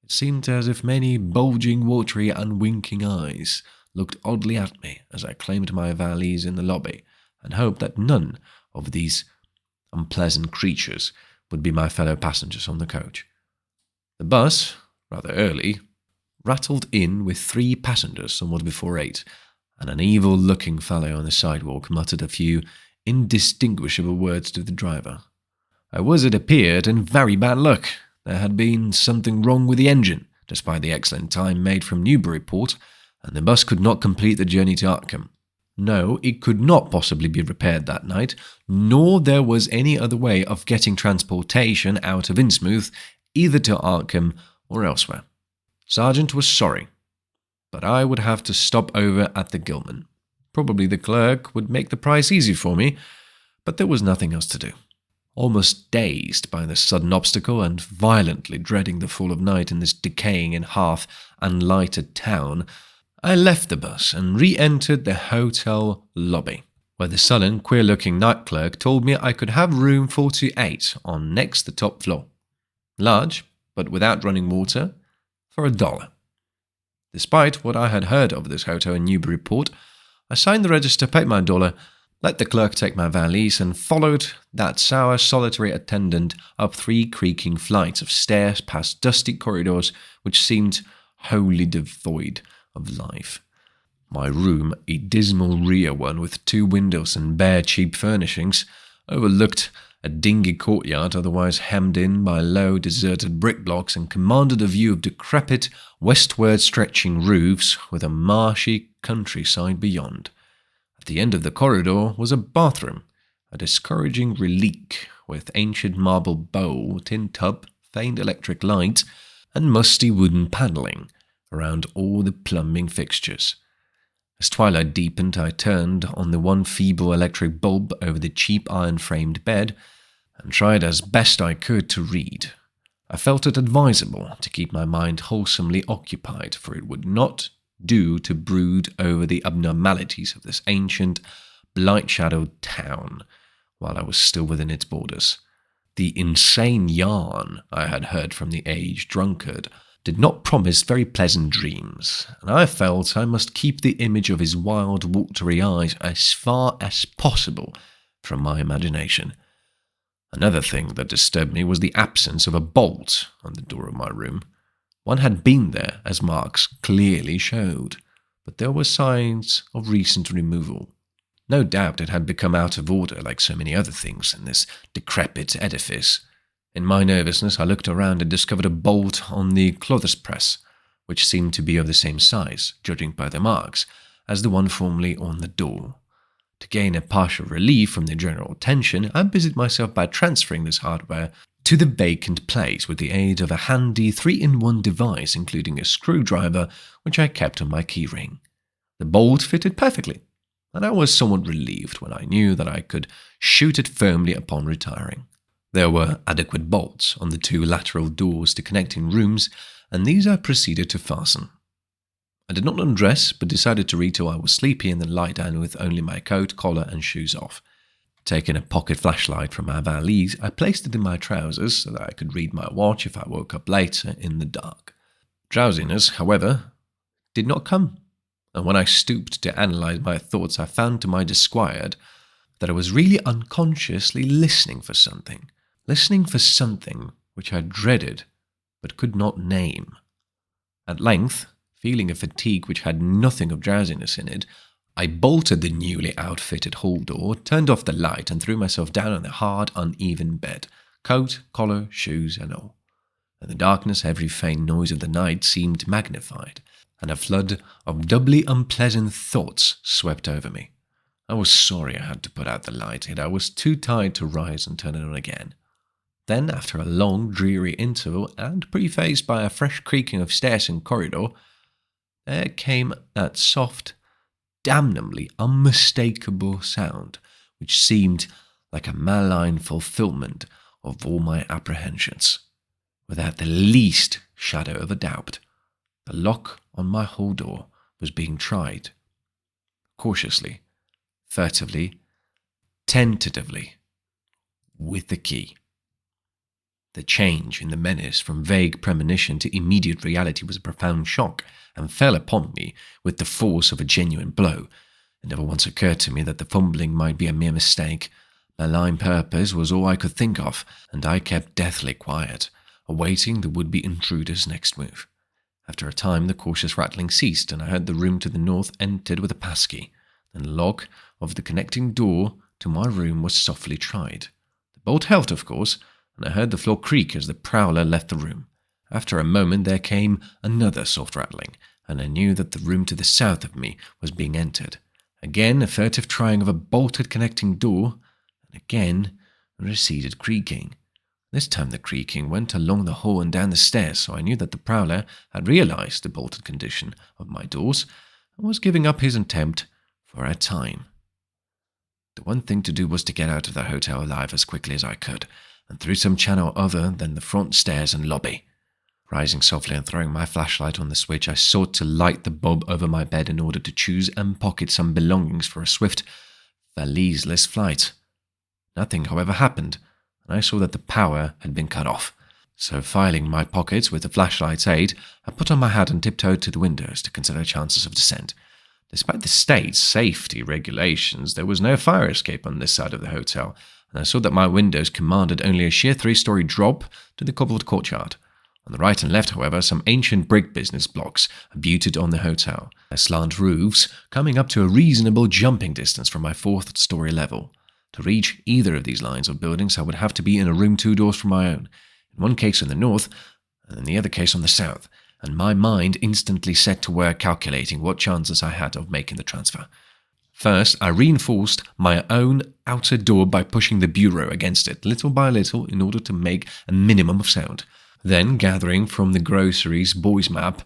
It seemed as if many bulging, watery, unwinking eyes looked oddly at me as I claimed my valise in the lobby, and hoped that none of these unpleasant creatures would be my fellow passengers on the coach. The bus, rather early, rattled in with 3 passengers somewhat before 8, and an evil-looking fellow on the sidewalk muttered a few indistinguishable words to the driver. I was, it appeared, in very bad luck. There had been something wrong with the engine, despite the excellent time made from Newburyport, and the bus could not complete the journey to Arkham. No, it could not possibly be repaired that night, nor there was any other way of getting transportation out of Innsmouth, either to Arkham or elsewhere. Sergeant was sorry, but I would have to stop over at the Gilman. Probably the clerk would make the price easy for me, but there was nothing else to do. Almost dazed by the sudden obstacle and violently dreading the fall of night in this decaying and half-unlighted town, I left the bus and re-entered the hotel lobby, where the sullen, queer-looking night clerk told me I could have room 48 on next the top floor. Large, but without running water, for $1. Despite what I had heard of this hotel in Newburyport, I signed the register, paid my $1, let the clerk take my valise, and followed that sour, solitary attendant up 3 creaking flights of stairs past dusty corridors which seemed wholly devoid of life. My room, a dismal rear one with 2 windows and bare cheap furnishings, overlooked a dingy courtyard otherwise hemmed in by low, deserted brick blocks and commanded a view of decrepit, westward stretching roofs with a marshy countryside beyond. At the end of the corridor was a bathroom, a discouraging relic with ancient marble bowl, tin tub, faint electric light, and musty wooden panelling around all the plumbing fixtures. As twilight deepened, I turned on the one feeble electric bulb over the cheap iron-framed bed and tried as best I could to read. I felt it advisable to keep my mind wholesomely occupied, for it would not do to brood over the abnormalities of this ancient, blight-shadowed town while I was still within its borders. The insane yarn I had heard from the aged drunkard did not promise very pleasant dreams, and I felt I must keep the image of his wild, watery eyes as far as possible from my imagination. Another thing that disturbed me was the absence of a bolt on the door of my room. One had been there, as marks clearly showed, but there were signs of recent removal. No doubt it had become out of order like so many other things in this decrepit edifice. In my nervousness, I looked around and discovered a bolt on the clothes press, which seemed to be of the same size, judging by the marks, as the one formerly on the door. To gain a partial relief from the general tension, I busied myself by transferring this hardware to the vacant place with the aid of a handy 3-in-1 device, including a screwdriver, which I kept on my keyring. The bolt fitted perfectly, and I was somewhat relieved when I knew that I could shoot it firmly upon retiring. There were adequate bolts on the 2 lateral doors to connecting rooms, and these I proceeded to fasten. I did not undress, but decided to read till I was sleepy and then lie down with only my coat, collar and shoes off. Taking a pocket flashlight from my valise, I placed it in my trousers so that I could read my watch if I woke up later in the dark. Drowsiness, however, did not come, and when I stooped to analyze my thoughts, I found to my disquiet that I was really unconsciously listening for something which I dreaded but could not name. At length, feeling a fatigue which had nothing of drowsiness in it, I bolted the newly outfitted hall door, turned off the light, and threw myself down on the hard, uneven bed, coat, collar, shoes, and all. In the darkness, every faint noise of the night seemed magnified, and a flood of doubly unpleasant thoughts swept over me. I was sorry I had to put out the light, yet I was too tired to rise and turn it on again. Then, after a long, dreary interval, and prefaced by a fresh creaking of stairs and corridor, there came that soft, damnably unmistakable sound, which seemed like a malign fulfillment of all my apprehensions. Without the least shadow of a doubt, the lock on my hall door was being tried. Cautiously, furtively, tentatively, with the key. The change in the menace from vague premonition to immediate reality was a profound shock, and fell upon me with the force of a genuine blow. It never once occurred to me that the fumbling might be a mere mistake. Malign purpose was all I could think of, and I kept deathly quiet, awaiting the would-be intruder's next move. After a time, the cautious rattling ceased, and I heard the room to the north entered with a passkey. Then the lock of the connecting door to my room was softly tried. The bolt held, of course, and I heard the floor creak as the prowler left the room. After a moment there came another soft rattling, and I knew that the room to the south of me was being entered. Again a furtive trying of a bolted connecting door, and again a receded creaking. This time the creaking went along the hall and down the stairs, so I knew that the prowler had realized the bolted condition of my doors and was giving up his attempt for a time. The one thing to do was to get out of the hotel alive as quickly as I could, and through some channel other than the front stairs and lobby. Rising softly and throwing my flashlight on the switch, I sought to light the bulb over my bed in order to choose and pocket some belongings for a swift, valiseless flight. Nothing, however, happened, and I saw that the power had been cut off. So, filing my pockets with the flashlight's aid, I put on my hat and tiptoed to the windows to consider chances of descent. Despite the state's safety regulations, there was no fire escape on this side of the hotel, and I saw that my windows commanded only a sheer 3-story drop to the cobbled courtyard. On the right and left, however, some ancient brick business blocks abutted on the hotel, their slant roofs coming up to a reasonable jumping distance from my 4th-story level. To reach either of these lines of buildings, I would have to be in a room 2 doors from my own, in one case on the north, and in the other case on the south, and my mind instantly set to work calculating what chances I had of making the transfer. First, I reinforced my own outer door by pushing the bureau against it, little by little, in order to make a minimum of sound. Then, gathering from the groceries boys' map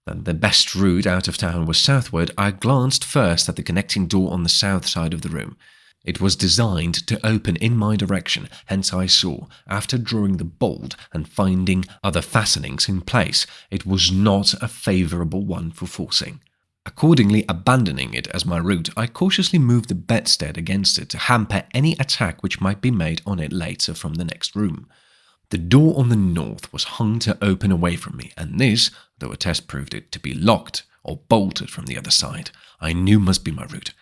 that the best route out of town was southward, I glanced first at the connecting door on the south side of the room. It was designed to open in my direction, hence I saw, after drawing the bolt and finding other fastenings in place, it was not a favourable one for forcing. Accordingly, abandoning it as my route, I cautiously moved the bedstead against it to hamper any attack which might be made on it later from the next room. The door on the north was hung to open away from me, and this, though a test proved it to be locked or bolted from the other side, I knew must be my route.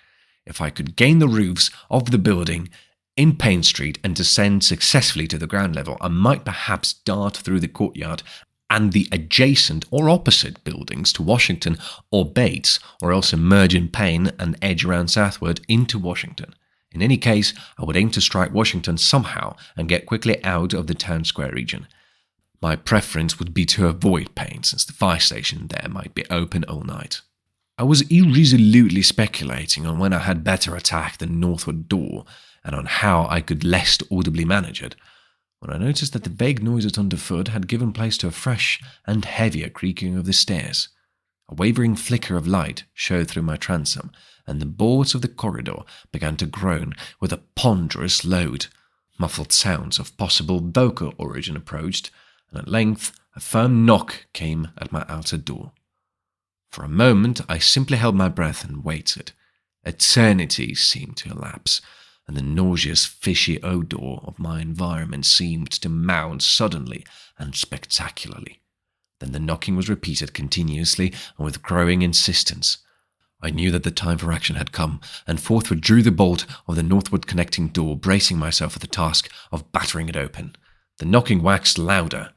If I could gain the roofs of the building in Payne Street and descend successfully to the ground level, I might perhaps dart through the courtyard and the adjacent or opposite buildings to Washington or Bates, or else emerge in Payne and edge around southward into Washington. In any case, I would aim to strike Washington somehow and get quickly out of the town square region. My preference would be to avoid Payne, since the fire station there might be open all night. I was irresolutely speculating on when I had better attack the northward door, and on how I could least audibly manage it, when I noticed that the vague noises underfoot had given place to a fresh and heavier creaking of the stairs. A wavering flicker of light showed through my transom, and the boards of the corridor began to groan with a ponderous load. Muffled sounds of possible vocal origin approached, and at length a firm knock came at my outer door. For a moment I simply held my breath and waited. Eternity seemed to elapse, and the nauseous, fishy odour of my environment seemed to mount suddenly and spectacularly. Then the knocking was repeated continuously and with growing insistence. I knew that the time for action had come, and forthwith drew the bolt of the northward connecting door, bracing myself for the task of battering it open. The knocking waxed louder,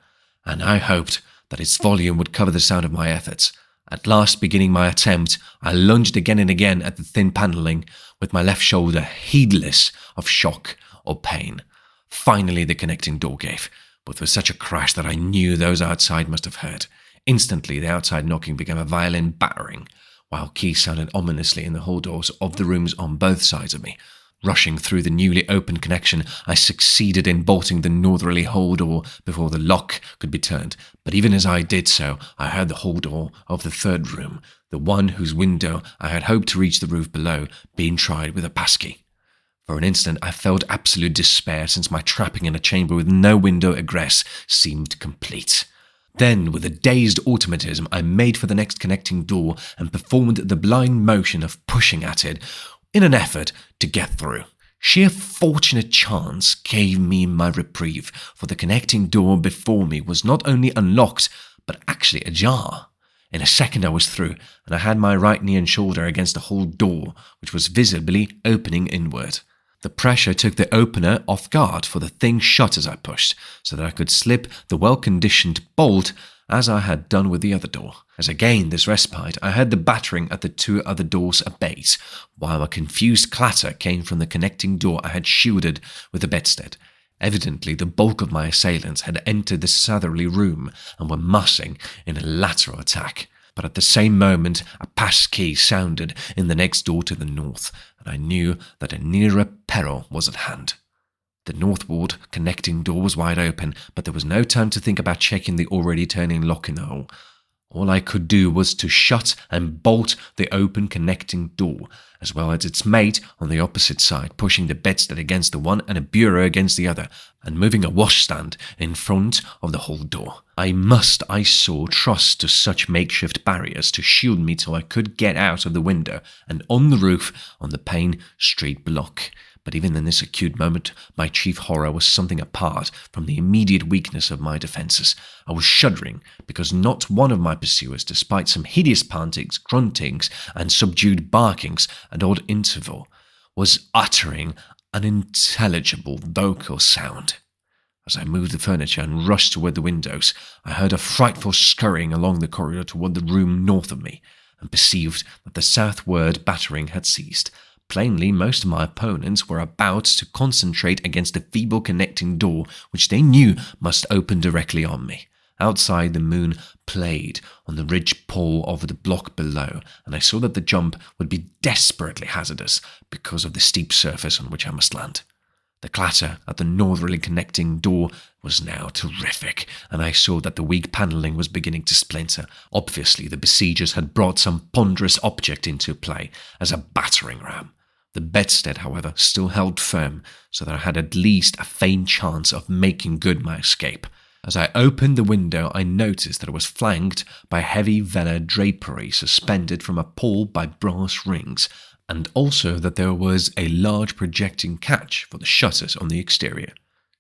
and I hoped that its volume would cover the sound of my efforts. At last, beginning my attempt, I lunged again and again at the thin panelling, with my left shoulder heedless of shock or pain. Finally, the connecting door gave, but with such a crash that I knew those outside must have heard. Instantly, the outside knocking became a violent battering, while keys sounded ominously in the hall doors of the rooms on both sides of me. Rushing through the newly opened connection, I succeeded in bolting the northerly hall door before the lock could be turned, but even as I did so, I heard the hall door of the third room, the one whose window I had hoped to reach the roof below, being tried with a passkey. For an instant I felt absolute despair, since my trapping in a chamber with no window egress seemed complete. Then, with a dazed automatism, I made for the next connecting door and performed the blind motion of pushing at it in an effort to get through. Sheer fortunate chance gave me my reprieve, for the connecting door before me was not only unlocked, but actually ajar. In a second I was through, and I had my right knee and shoulder against the hall door, which was visibly opening inward. The pressure took the opener off guard, for the thing shut as I pushed, so that I could slip the well-conditioned bolt as I had done with the other door. As I gained this respite, I heard the battering at the two other doors abate, while a confused clatter came from the connecting door I had shielded with the bedstead. Evidently, the bulk of my assailants had entered the southerly room and were massing in a lateral attack. But at the same moment, a pass key sounded in the next door to the north, and I knew that a nearer peril was at hand. The northward connecting door was wide open, but there was no time to think about checking the already turning lock in the hole. All I could do was to shut and bolt the open connecting door, as well as its mate on the opposite side, pushing the bedstead against the one and a bureau against the other, and moving a washstand in front of the hall door. I saw, trust to such makeshift barriers to shield me till I could get out of the window and on the roof on the Payne Street block. But even in this acute moment, my chief horror was something apart from the immediate weakness of my defences. I was shuddering because not one of my pursuers, despite some hideous pantings, gruntings, and subdued barkings at odd interval, was uttering an unintelligible vocal sound. As I moved the furniture and rushed toward the windows, I heard a frightful scurrying along the corridor toward the room north of me, and perceived that the southward battering had ceased. Plainly, most of my opponents were about to concentrate against the feeble connecting door, which they knew must open directly on me. Outside, the moon played on the ridge pole of the block below, and I saw that the jump would be desperately hazardous because of the steep surface on which I must land. The clatter at the northerly connecting door was now terrific, and I saw that the weak panelling was beginning to splinter. Obviously, the besiegers had brought some ponderous object into play as a battering ram. The bedstead, however, still held firm, so that I had at least a faint chance of making good my escape. As I opened the window, I noticed that it was flanked by heavy velour drapery suspended from a pole by brass rings, and also that there was a large projecting catch for the shutters on the exterior.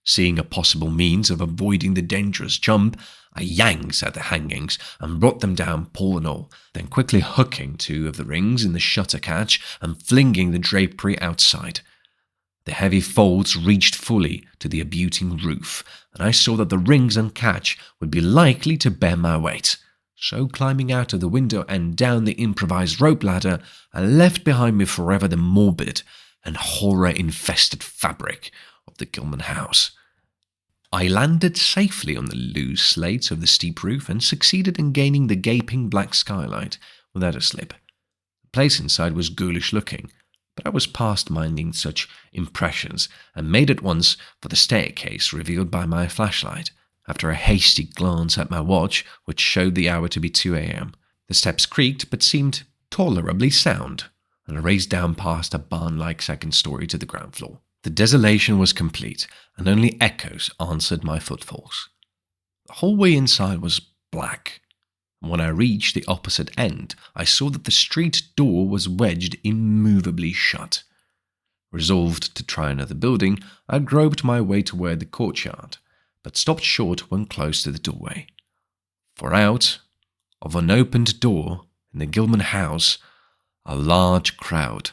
Seeing a possible means of avoiding the dangerous jump, I yanked at the hangings and brought them down pole and all, then quickly hooking 2 of the rings in the shutter catch and flinging the drapery outside. The heavy folds reached fully to the abutting roof, and I saw that the rings and catch would be likely to bear my weight. So climbing out of the window and down the improvised rope ladder, I left behind me forever the morbid and horror-infested fabric of the Gilman house. I landed safely on the loose slates of the steep roof and succeeded in gaining the gaping black skylight without a slip. The place inside was ghoulish looking, but I was past minding such impressions and made at once for the staircase revealed by my flashlight. After a hasty glance at my watch, which showed the hour to be 2 a.m., the steps creaked but seemed tolerably sound, and I raced down past a barn-like second story to the ground floor. The desolation was complete, and only echoes answered my footfalls. The hallway inside was black, and when I reached the opposite end, I saw that the street door was wedged immovably shut. Resolved to try another building, I groped my way toward the courtyard, but stopped short when close to the doorway. For out of an opened door in the Gilman house, a large crowd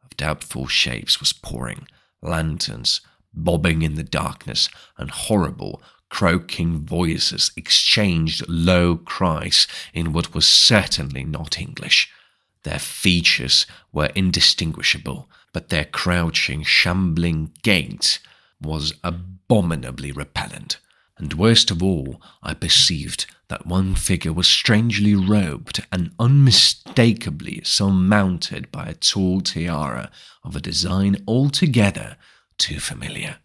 of doubtful shapes was pouring, lanterns bobbing in the darkness, and horrible, croaking voices exchanged low cries in what was certainly not English. Their features were indistinguishable, but their crouching, shambling gait was abominably repellent. And worst of all, I perceived that one figure was strangely robed and unmistakably surmounted by a tall tiara of a design altogether too familiar.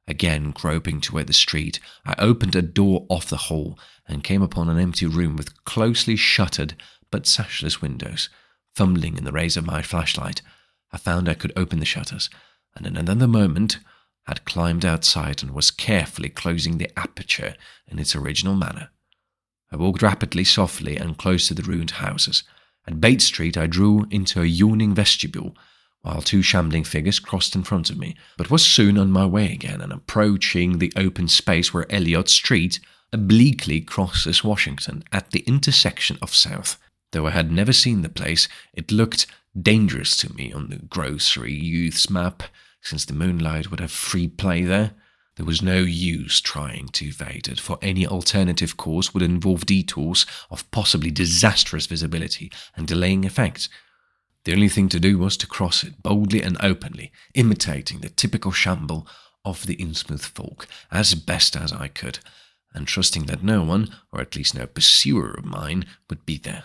Again groping toward the street, I opened a door off the hall and came upon an empty room with closely shuttered but sashless windows. Fumbling in the rays of my flashlight, I found I could open the shutters, and in another moment had climbed outside and was carefully closing the aperture in its original manner. I walked rapidly, softly, and close to the ruined houses. At Bates Street I drew into a yawning vestibule, while 2 shambling figures crossed in front of me, but was soon on my way again and approaching the open space where Elliott Street obliquely crosses Washington at the intersection of South. Though I had never seen the place, it looked dangerous to me on the grocery youth's map, since the moonlight would have free play there. There was no use trying to evade it, for any alternative course would involve detours of possibly disastrous visibility and delaying effect. The only thing to do was to cross it boldly and openly, imitating the typical shamble of the Innsmouth folk as best as I could, and trusting that no one, or at least no pursuer of mine, would be there.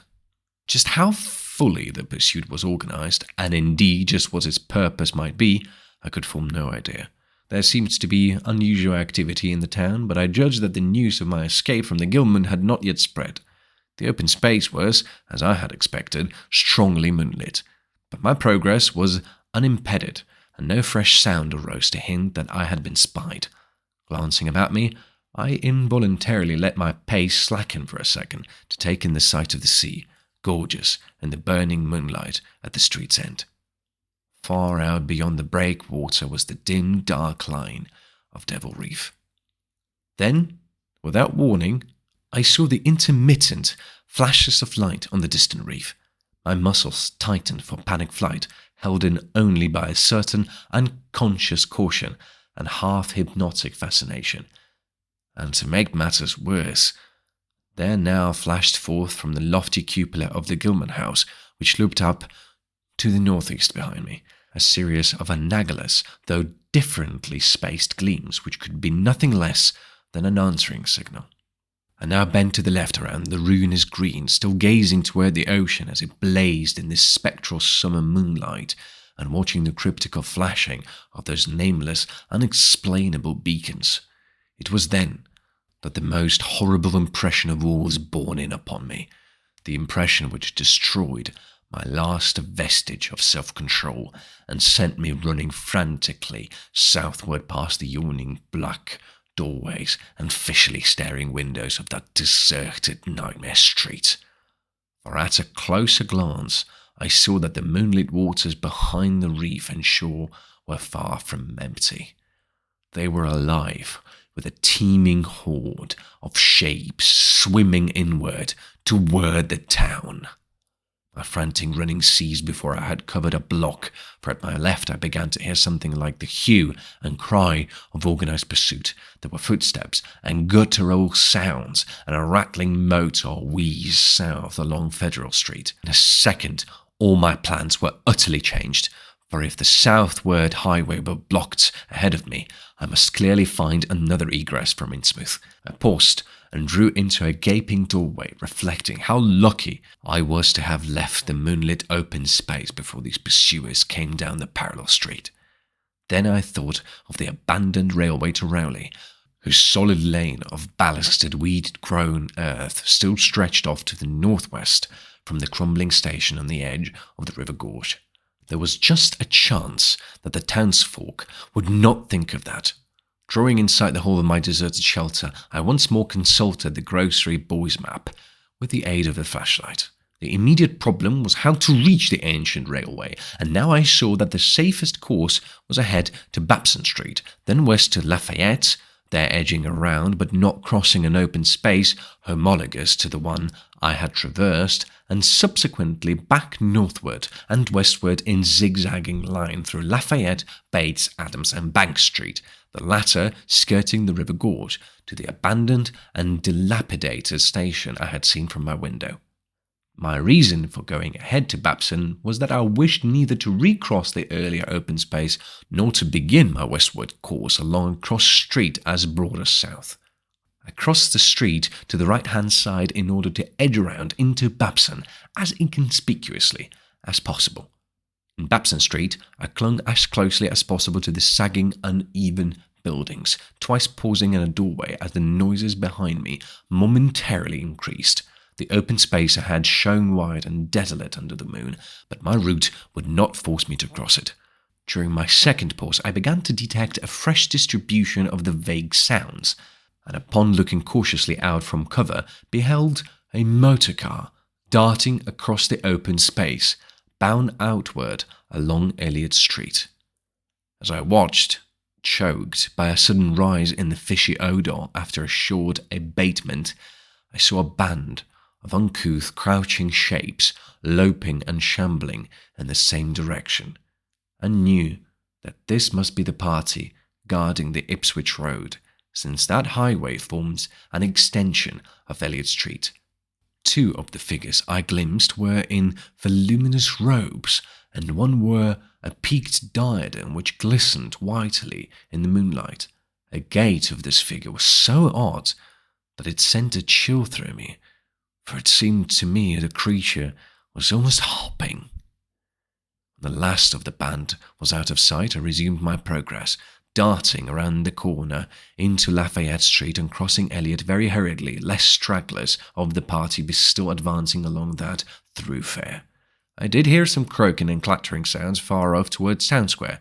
Just how fully the pursuit was organized, and indeed just what its purpose might be, I could form no idea. There seemed to be unusual activity in the town, but I judged that the news of my escape from the Gilman had not yet spread. The open space was, as I had expected, strongly moonlit, but my progress was unimpeded, and no fresh sound arose to hint that I had been spied. Glancing about me, I involuntarily let my pace slacken for a second to take in the sight of the sea, gorgeous in the burning moonlight at the street's end. Far out beyond the breakwater was the dim, dark line of Devil Reef. Then, without warning, I saw the intermittent flashes of light on the distant reef. My muscles tightened for panic flight, held in only by a certain unconscious caution and half-hypnotic fascination. And to make matters worse, there now flashed forth from the lofty cupola of the Gilman house, which looked up to the northeast behind me, a series of analogous, though differently spaced gleams which could be nothing less than an answering signal. I now bent to the left around the ruinous green, still gazing toward the ocean as it blazed in this spectral summer moonlight, and watching the cryptical flashing of those nameless, unexplainable beacons. It was then that the most horrible impression of all was borne in upon me, the impression which destroyed my last vestige of self-control, and sent me running frantically southward past the yawning black doorways and fishily staring windows of that deserted nightmare street. For at a closer glance, I saw that the moonlit waters behind the reef and shore were far from empty. They were alive with a teeming horde of shapes swimming inward toward the town. My frantic running ceased before I had covered a block, for at my left I began to hear something like the hue and cry of organized pursuit. There were footsteps and guttural sounds, and a rattling motor wheezed south along Federal Street. In a second, all my plans were utterly changed, for if the southward highway were blocked ahead of me, I must clearly find another egress from Innsmouth. I paused and drew into a gaping doorway, reflecting how lucky I was to have left the moonlit open space before these pursuers came down the parallel street. Then I thought of the abandoned railway to Rowley, whose solid lane of ballasted weed-grown earth still stretched off to the northwest from the crumbling station on the edge of the river gorge. There was just a chance that the townsfolk would not think of that. Drawing inside the hall of my deserted shelter, I once more consulted the grocery boy's map with the aid of a flashlight. The immediate problem was how to reach the ancient railway, and now I saw that the safest course was ahead to Babson Street, then west to Lafayette, there edging around but not crossing an open space homologous to the one I had traversed, and subsequently back northward and westward in zigzagging line through Lafayette, Bates, Adams and Bank Street, the latter skirting the river gorge to the abandoned and dilapidated station I had seen from my window. My reason for going ahead to Babson was that I wished neither to recross the earlier open space nor to begin my westward course along a cross street as broad as south. I crossed the street to the right-hand side in order to edge around into Babson as inconspicuously as possible. In Babson Street, I clung as closely as possible to the sagging, uneven buildings, twice pausing in a doorway as the noises behind me momentarily increased. The open space ahead shone wide and desolate under the moon, but my route would not force me to cross it. During my second pause, I began to detect a fresh distribution of the vague sounds, and upon looking cautiously out from cover, beheld a motor car darting across the open space, bound outward along Elliott Street. As I watched, choked by a sudden rise in the fishy odour after a short abatement, I saw a band of uncouth, crouching shapes loping and shambling in the same direction, and knew that this must be the party guarding the Ipswich Road, since that highway forms an extension of Elliott Street. Two of the figures I glimpsed were in voluminous robes, and one wore a peaked diadem which glistened whitely in the moonlight. A gait of this figure was so odd that it sent a chill through me, for it seemed to me the creature was almost hopping. When the last of the band was out of sight, I resumed my progress, darting around the corner into Lafayette Street and crossing Elliott very hurriedly, lest stragglers of the party be still advancing along that thoroughfare. I did hear some croaking and clattering sounds far off towards Town Square,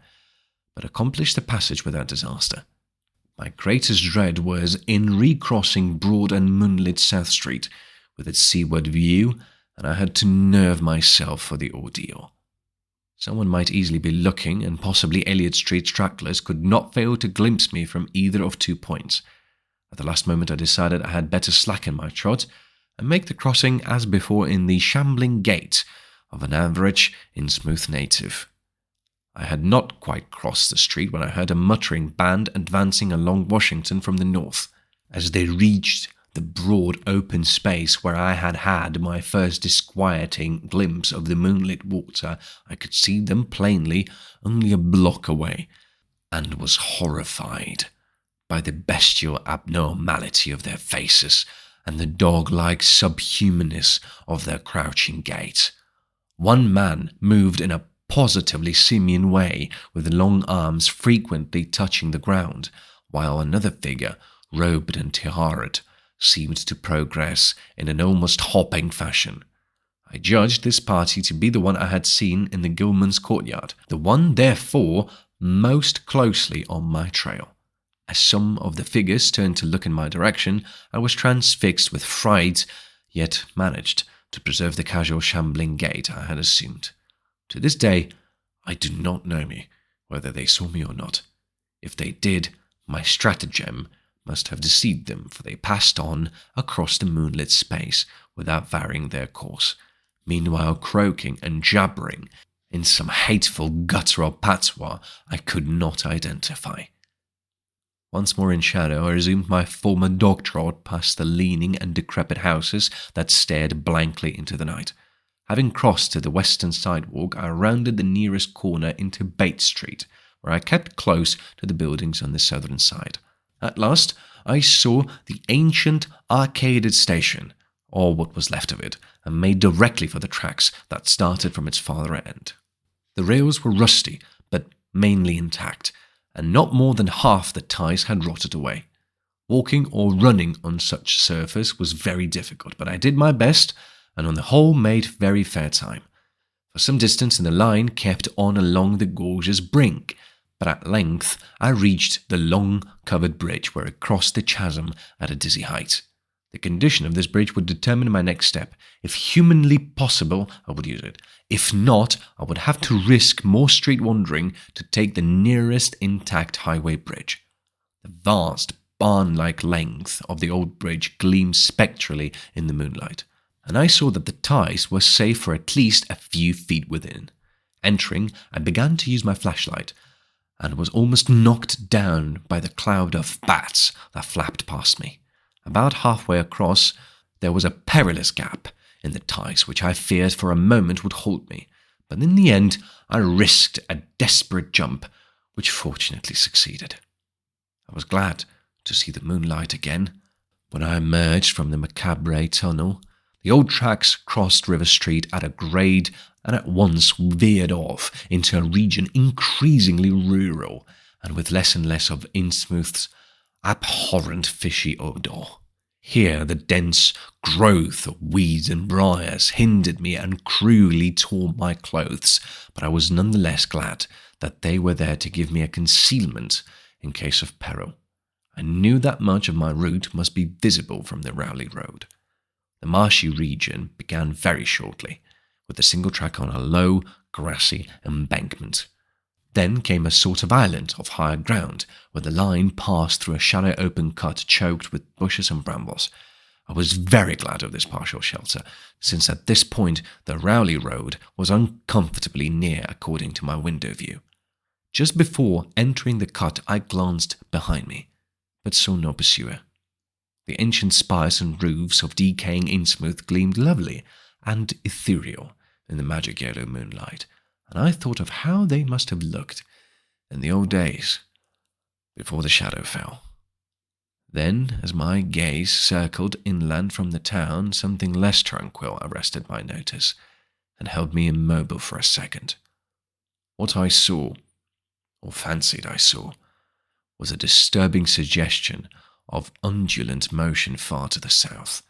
but accomplished the passage without disaster. My greatest dread was in recrossing broad and moonlit South Street, with its seaward view, and I had to nerve myself for the ordeal. Someone might easily be looking, and possibly Elliott Street stragglers could not fail to glimpse me from either of 2 points. At the last moment I decided I had better slacken my trot and make the crossing as before in the shambling gait of an average Innsmouth native. I had not quite crossed the street when I heard a muttering band advancing along Washington from the north. As they reached the broad open space where I had had my first disquieting glimpse of the moonlit water, I could see them plainly only a block away, and was horrified by the bestial abnormality of their faces and the dog-like subhumanness of their crouching gait. One man moved in a positively simian way, with long arms frequently touching the ground, while another figure, robed and tiaraed, seemed to progress in an almost hopping fashion. I judged this party to be the one I had seen in the Gilman's courtyard, the one, therefore, most closely on my trail. As some of the figures turned to look in my direction, I was transfixed with fright, yet managed to preserve the casual shambling gait I had assumed. To this day, I do not know whether they saw me or not. If they did, my stratagem must have deceived them, for they passed on across the moonlit space without varying their course, meanwhile croaking and jabbering in some hateful guttural patois I could not identify. Once more in shadow, I resumed my former dog trot past the leaning and decrepit houses that stared blankly into the night. Having crossed to the western sidewalk, I rounded the nearest corner into Bates Street, where I kept close to the buildings on the southern side. At last, I saw the ancient arcaded station, or what was left of it, and made directly for the tracks that started from its farther end. The rails were rusty, but mainly intact, and not more than half the ties had rotted away. Walking or running on such surface was very difficult, but I did my best, and on the whole made very fair time. For some distance the line kept on along the gorge's brink, but at length I reached the long covered bridge where it crossed the chasm at a dizzy height. The condition of this bridge would determine my next step. If humanly possible, I would use it. If not, I would have to risk more street wandering to take the nearest intact highway bridge. The vast, barn-like length of the old bridge gleamed spectrally in the moonlight, and I saw that the ties were safe for at least a few feet within. Entering, I began to use my flashlight, and was almost knocked down by the cloud of bats that flapped past me. About halfway across, there was a perilous gap in the ties which I feared for a moment would hold me, but in the end I risked a desperate jump, which fortunately succeeded. I was glad to see the moonlight again. When I emerged from the macabre tunnel, the old tracks crossed River Street at a grade and at once veered off into a region increasingly rural and with less and less of Innsmouth's abhorrent fishy odour. Here the dense growth of weeds and briars hindered me and cruelly tore my clothes, but I was none the less glad that they were there to give me a concealment in case of peril. I knew that much of my route must be visible from the Rowley Road. The marshy region began very shortly, with a single track on a low, grassy embankment. Then came a sort of island of higher ground, where the line passed through a shallow open cut choked with bushes and brambles. I was very glad of this partial shelter, since at this point the Rowley Road was uncomfortably near according to my window view. Just before entering the cut I glanced behind me, but saw no pursuer. The ancient spires and roofs of decaying Innsmouth gleamed lovely and ethereal in the magic yellow moonlight, and I thought of how they must have looked in the old days before the shadow fell. Then, as my gaze circled inland from the town, something less tranquil arrested my notice and held me immobile for a second. What I saw, or fancied I saw, was a disturbing suggestion of undulant motion far to the south,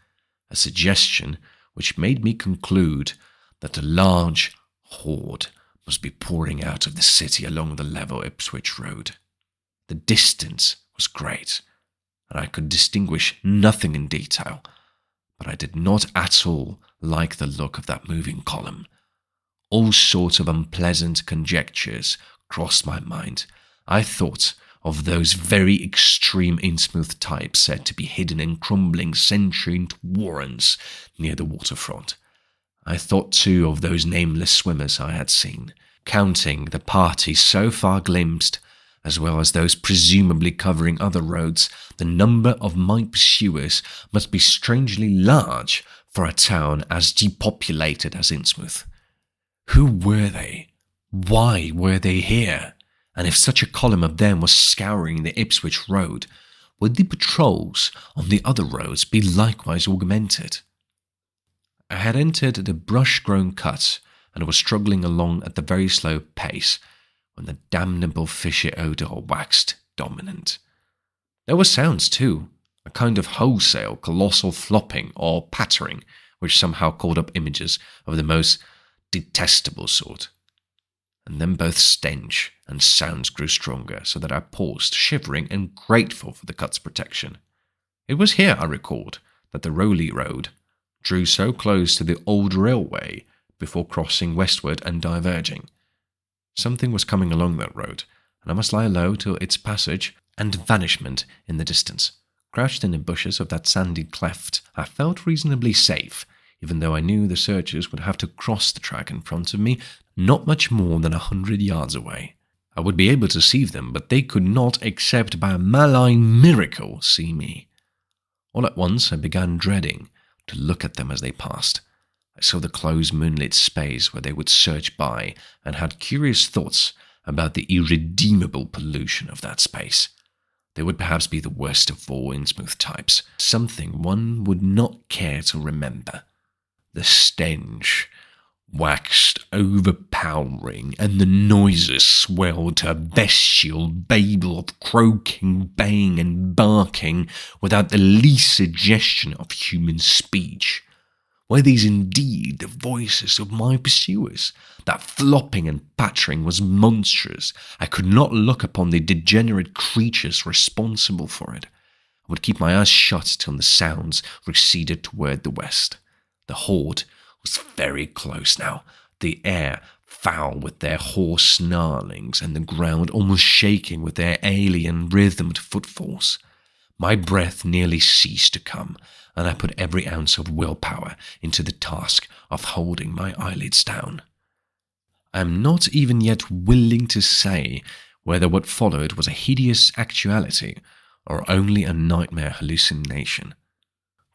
a suggestion which made me conclude that a large horde must be pouring out of the city along the level Ipswich Road. The distance was great, and I could distinguish nothing in detail, but I did not at all like the look of that moving column. All sorts of unpleasant conjectures crossed my mind. I thought of those very extreme Innsmouth types said to be hidden in crumbling sentient warrens near the waterfront. I thought too of those nameless swimmers I had seen, counting the parties so far glimpsed, as well as those presumably covering other roads. The number of my pursuers must be strangely large for a town as depopulated as Innsmouth. Who were they? Why were they here? And if such a column of them was scouring the Ipswich Road, would the patrols on the other roads be likewise augmented? I had entered the brush-grown cut and was struggling along at a very slow pace when the damnable fishy odour waxed dominant. There were sounds too, a kind of wholesale, colossal flopping or pattering, which somehow called up images of the most detestable sort. And then both stench and sounds grew stronger, so that I paused, shivering and grateful for the cut's protection. It was here, I recalled, that the Rowley Road drew so close to the old railway before crossing westward and diverging. Something was coming along that road, and I must lie low till its passage and vanishment in the distance. Crouched in the bushes of that sandy cleft, I felt reasonably safe, even though I knew the searchers would have to cross the track in front of me not much more than 100 yards away. I would be able to see them, but they could not, except by a malign miracle, see me. All at once I began dreading to look at them as they passed. I saw the closed moonlit space where they would surge by, and had curious thoughts about the irredeemable pollution of that space. They would perhaps be the worst of all Innsmouth types, something one would not care to remember. The stench waxed overpowering, and the noises swelled to a bestial babel of croaking, baying, and barking without the least suggestion of human speech. Were these indeed the voices of my pursuers? That flopping and pattering was monstrous. I could not look upon the degenerate creatures responsible for it. I would keep my eyes shut till the sounds receded toward the west. The horde was very close now, the air foul with their hoarse snarlings, and the ground almost shaking with their alien rhythmed footfalls. My breath nearly ceased to come, and I put every ounce of willpower into the task of holding my eyelids down. I am not even yet willing to say whether what followed was a hideous actuality or only a nightmare hallucination.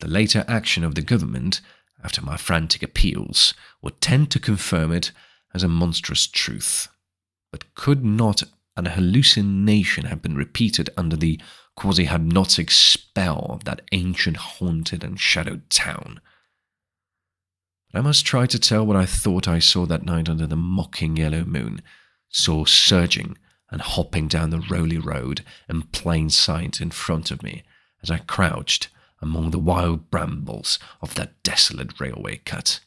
The later action of the government, after my frantic appeals, would tend to confirm it as a monstrous truth. But could not an hallucination have been repeated under the quasi-hypnotic spell of that ancient haunted and shadowed town? I must try to tell what I thought I saw that night under the mocking yellow moon, saw surging and hopping down the Rowley Road in plain sight in front of me as I crouched among the wild brambles of that desolate railway cut.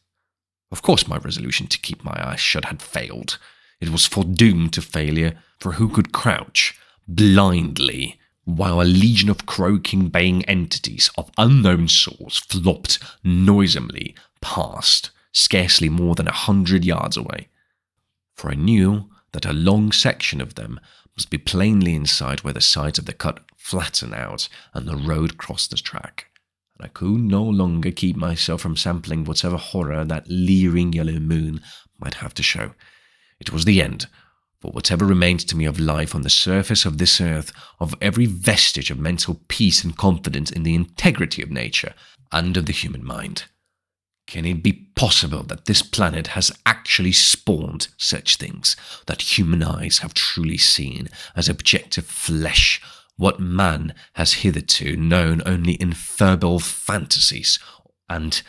Of course my resolution to keep my eyes shut had failed. It was foredoomed to failure, for who could crouch blindly while a legion of croaking, baying entities of unknown sorts flopped noisomely past, scarcely more than 100 yards away? For I knew that a long section of them must be plainly in sight where the sides of the cut flattened out and the road crossed the track, and I could no longer keep myself from sampling whatever horror that leering yellow moon might have to show. It was the end, for whatever remained to me of life on the surface of this earth, of every vestige of mental peace and confidence in the integrity of nature and of the human mind. Can it be possible that this planet has actually spawned such things, that human eyes have truly seen as objective flesh what man has hitherto known only in verbal fantasies and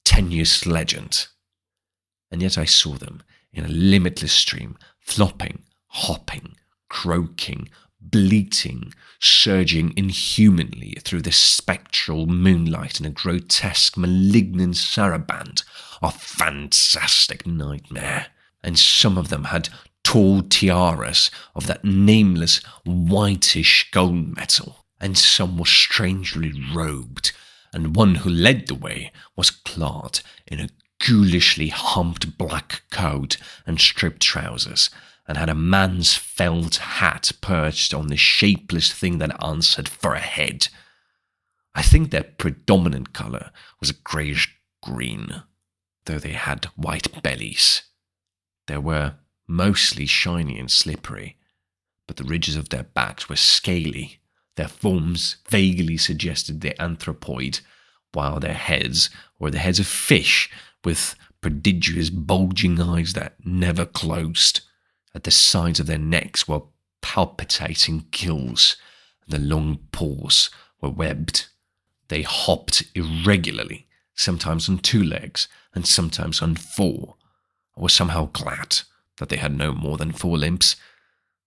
tenuous legend? And yet I saw them in a limitless stream, flopping, hopping, croaking, bleating, surging inhumanly through the spectral moonlight in a grotesque, malignant saraband of fantastic nightmare. And some of them had tall tiaras of that nameless whitish gold metal, and some were strangely robed, and one who led the way was clad in a ghoulishly humped black coat and striped trousers, and had a man's felt hat perched on the shapeless thing that answered for a head. I think their predominant colour was a greyish-green, though they had white bellies. They were mostly shiny and slippery, but the ridges of their backs were scaly. Their forms vaguely suggested the anthropoid, while their heads were the heads of fish with prodigious bulging eyes that never closed. At the sides of their necks were palpitating gills, and the long paws were webbed. They hopped irregularly, sometimes on 2 legs, and sometimes on 4. I was somehow glad that they had no more than 4 limbs.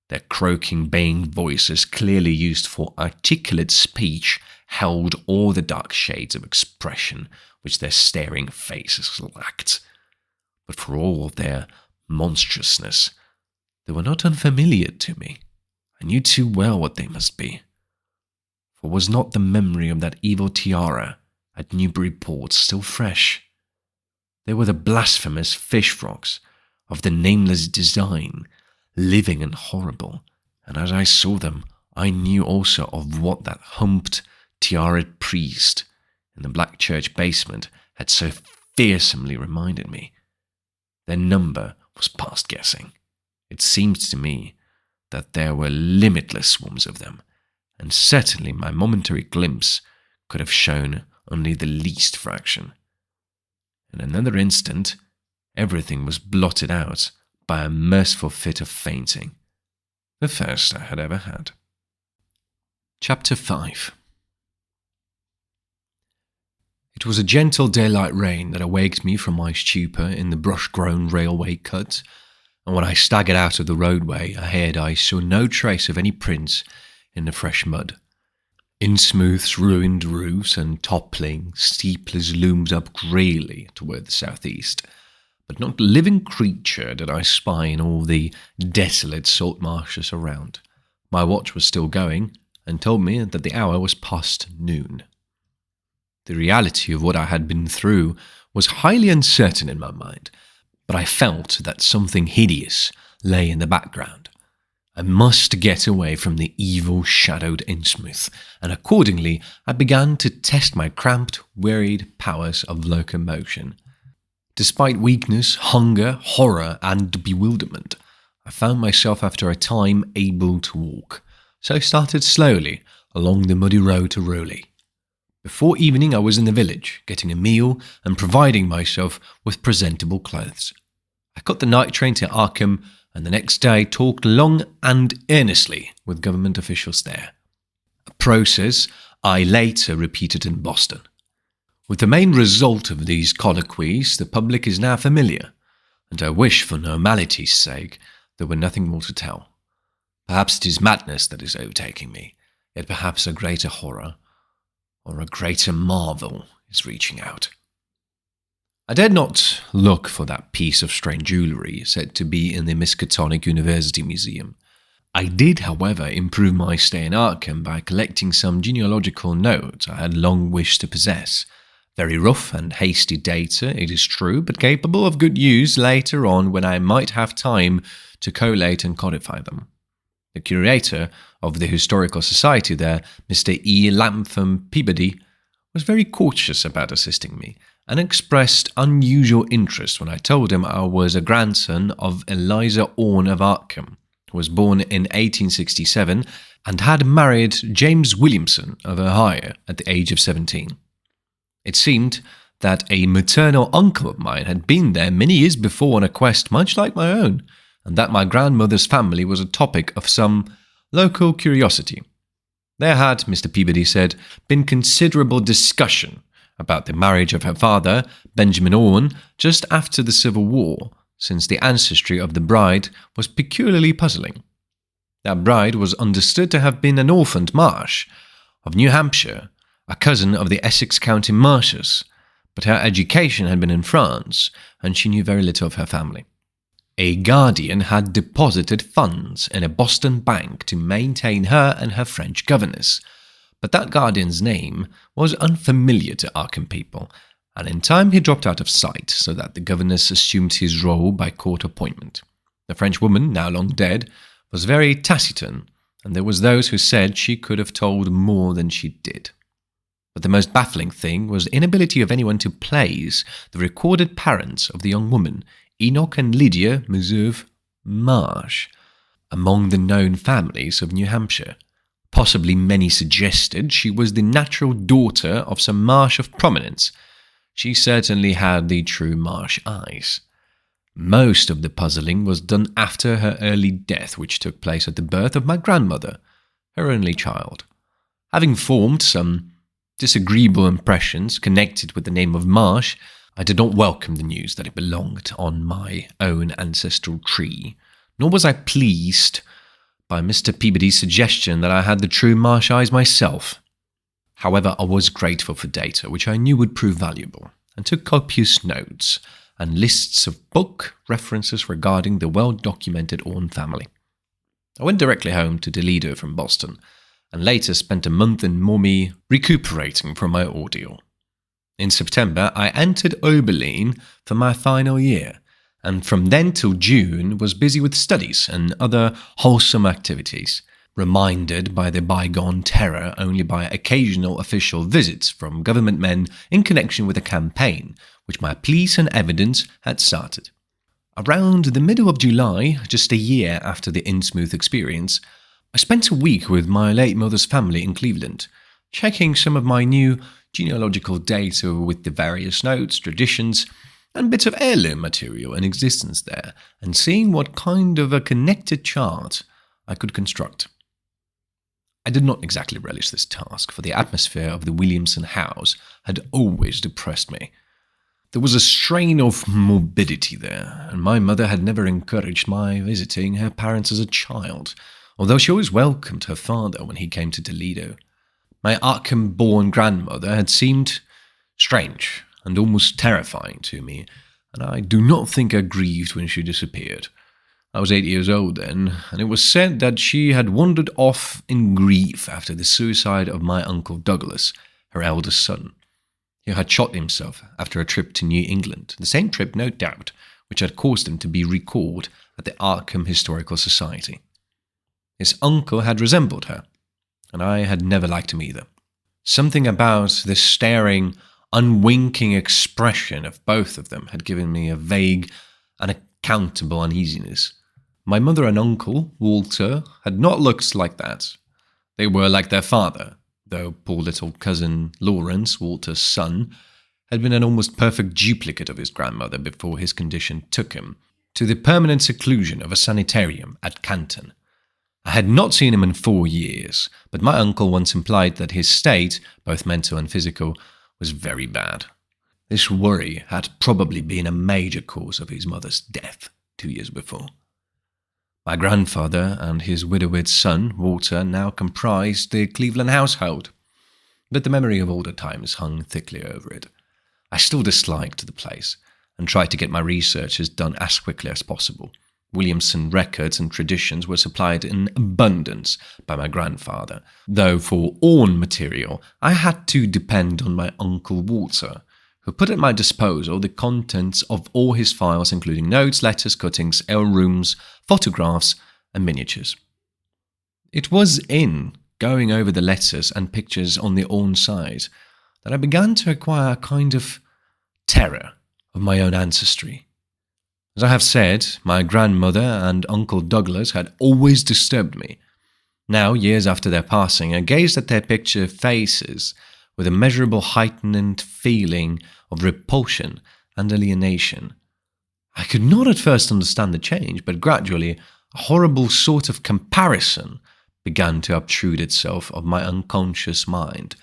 Their croaking, baying voices, clearly used for articulate speech, held all the dark shades of expression which their staring faces lacked. But for all their monstrousness, they were not unfamiliar to me. I knew too well what they must be. For was not the memory of that evil tiara at Newburyport still fresh? They were the blasphemous fish frogs of the nameless design, living and horrible, and as I saw them, I knew also of what that humped, tiaraed priest in the black church basement had so fearsomely reminded me. Their number was past guessing. It seemed to me that there were limitless swarms of them, and certainly my momentary glimpse could have shown only the least fraction. In another instant, everything was blotted out by a merciful fit of fainting, the first I had ever had. Chapter 5. It was a gentle daylight rain that awaked me from my stupor in the brush-grown railway cut, and when I staggered out of the roadway ahead, I saw no trace of any prints in the fresh mud. Innsmouth's ruined roofs and toppling steeples loomed up greyly toward the southeast, but not a living creature did I spy in all the desolate salt marshes around. My watch was still going, and told me that the hour was past noon. The reality of what I had been through was highly uncertain in my mind, but I felt that something hideous lay in the background. I must get away from the evil shadowed Innsmouth, and accordingly I began to test my cramped, wearied powers of locomotion. Despite weakness, hunger, horror, and bewilderment, I found myself after a time able to walk, so I started slowly along the muddy road to Rowley. Before evening I was in the village, getting a meal and providing myself with presentable clothes. I caught the night train to Arkham, and the next day talked long and earnestly with government officials there, a process I later repeated in Boston. With the main result of these colloquies, the public is now familiar, and I wish for normality's sake there were nothing more to tell. Perhaps it is madness that is overtaking me, yet perhaps a greater horror, or a greater marvel, is reaching out. I dared not look for that piece of strange jewellery said to be in the Miskatonic University Museum. I did, however, improve my stay in Arkham by collecting some genealogical notes I had long wished to possess. Very rough and hasty data, it is true, but capable of good use later on when I might have time to collate and codify them. The curator of the Historical Society there, Mr. E. Lapham Peabody, was very cautious about assisting me, and expressed unusual interest when I told him I was a grandson of Eliza Orne of Arkham, who was born in 1867 and had married James Williamson of Ohio at the age of 17. It seemed that a maternal uncle of mine had been there many years before on a quest much like my own, and that my grandmother's family was a topic of some local curiosity. There had, Mr. Peabody said, been considerable discussion about the marriage of her father, Benjamin Orne, just after the Civil War, since the ancestry of the bride was peculiarly puzzling. That bride was understood to have been an orphaned Marsh of New Hampshire, a cousin of the Essex County Marshes, but her education had been in France, and she knew very little of her family. A guardian had deposited funds in a Boston bank to maintain her and her French governess, but that guardian's name was unfamiliar to Arkham people, and in time he dropped out of sight so that the governess assumed his role by court appointment. The French woman, now long dead, was very taciturn, and there was those who said she could have told more than she did. But the most baffling thing was the inability of anyone to place the recorded parents of the young woman, Enoch and Lydia Meserve Marsh, among the known families of New Hampshire. Possibly many suggested she was the natural daughter of some Marsh of prominence. She certainly had the true Marsh eyes. Most of the puzzling was done after her early death, which took place at the birth of my grandmother, her only child. Having formed some disagreeable impressions connected with the name of Marsh, I did not welcome the news that it belonged on my own ancestral tree, nor was I pleased by Mr. Peabody's suggestion that I had the true marsh eyes myself. However, I was grateful for data which I knew would prove valuable, and took copious notes and lists of book references regarding the well-documented Orne family. I went directly home to Toledo from Boston, and later spent a month in Mommy recuperating from my ordeal. In September, I entered Oberlin for my final year, and from then till June was busy with studies and other wholesome activities, reminded by the bygone terror only by occasional official visits from government men in connection with a campaign which my police and evidence had started. Around the middle of July, just a year after the Innsmouth experience, I spent a week with my late mother's family in Cleveland, checking some of my new genealogical data with the various notes, traditions, and bits of heirloom material in existence there, and seeing what kind of a connected chart I could construct. I did not exactly relish this task, for the atmosphere of the Williamson house had always depressed me. There was a strain of morbidity there, and my mother had never encouraged my visiting her parents as a child, although she always welcomed her father when he came to Toledo. My Arkham-born grandmother had seemed strange and almost terrifying to me, and I do not think I grieved when she disappeared. I was 8 years old then, and it was said that she had wandered off in grief after the suicide of my Uncle Douglas, her eldest son. He had shot himself after a trip to New England, the same trip, no doubt, which had caused him to be recalled at the Arkham Historical Society. His uncle had resembled her, and I had never liked him either. Something about the staring, unwinking expression of both of them had given me a vague, unaccountable uneasiness. My mother and uncle, Walter, had not looked like that. They were like their father, though poor little cousin Lawrence, Walter's son, had been an almost perfect duplicate of his grandmother before his condition took him to the permanent seclusion of a sanitarium at Canton. I had not seen him in 4 years, but my uncle once implied that his state, both mental and physical, was very bad. This worry had probably been a major cause of his mother's death 2 years before. My grandfather and his widowed son, Walter, now comprised the Cleveland household, but the memory of older times hung thickly over it. I still disliked the place, and tried to get my researches done as quickly as possible. Williamson records and traditions were supplied in abundance by my grandfather, though for Orne material I had to depend on my Uncle Walter, who put at my disposal the contents of all his files, including notes, letters, cuttings, heirlooms, photographs, and miniatures. It was in going over the letters and pictures on the Orne side that I began to acquire a kind of terror of my own ancestry. As I have said, my grandmother and Uncle Douglas had always disturbed me. Now, years after their passing, I gazed at their picture faces with a measurable heightened feeling of repulsion and alienation. I could not at first understand the change, but gradually a horrible sort of comparison began to obtrude itself of my unconscious mind,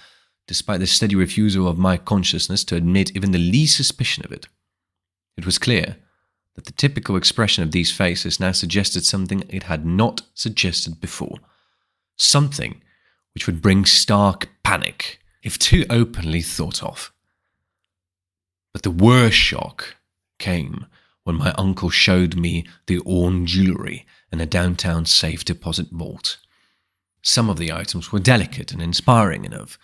despite the steady refusal of my consciousness to admit even the least suspicion of it. It was clear that the typical expression of these faces now suggested something it had not suggested before, something which would bring stark panic if too openly thought of. But the worst shock came when my uncle showed me the Orne jewellery in a downtown safe deposit vault. Some of the items were delicate and inspiring enough,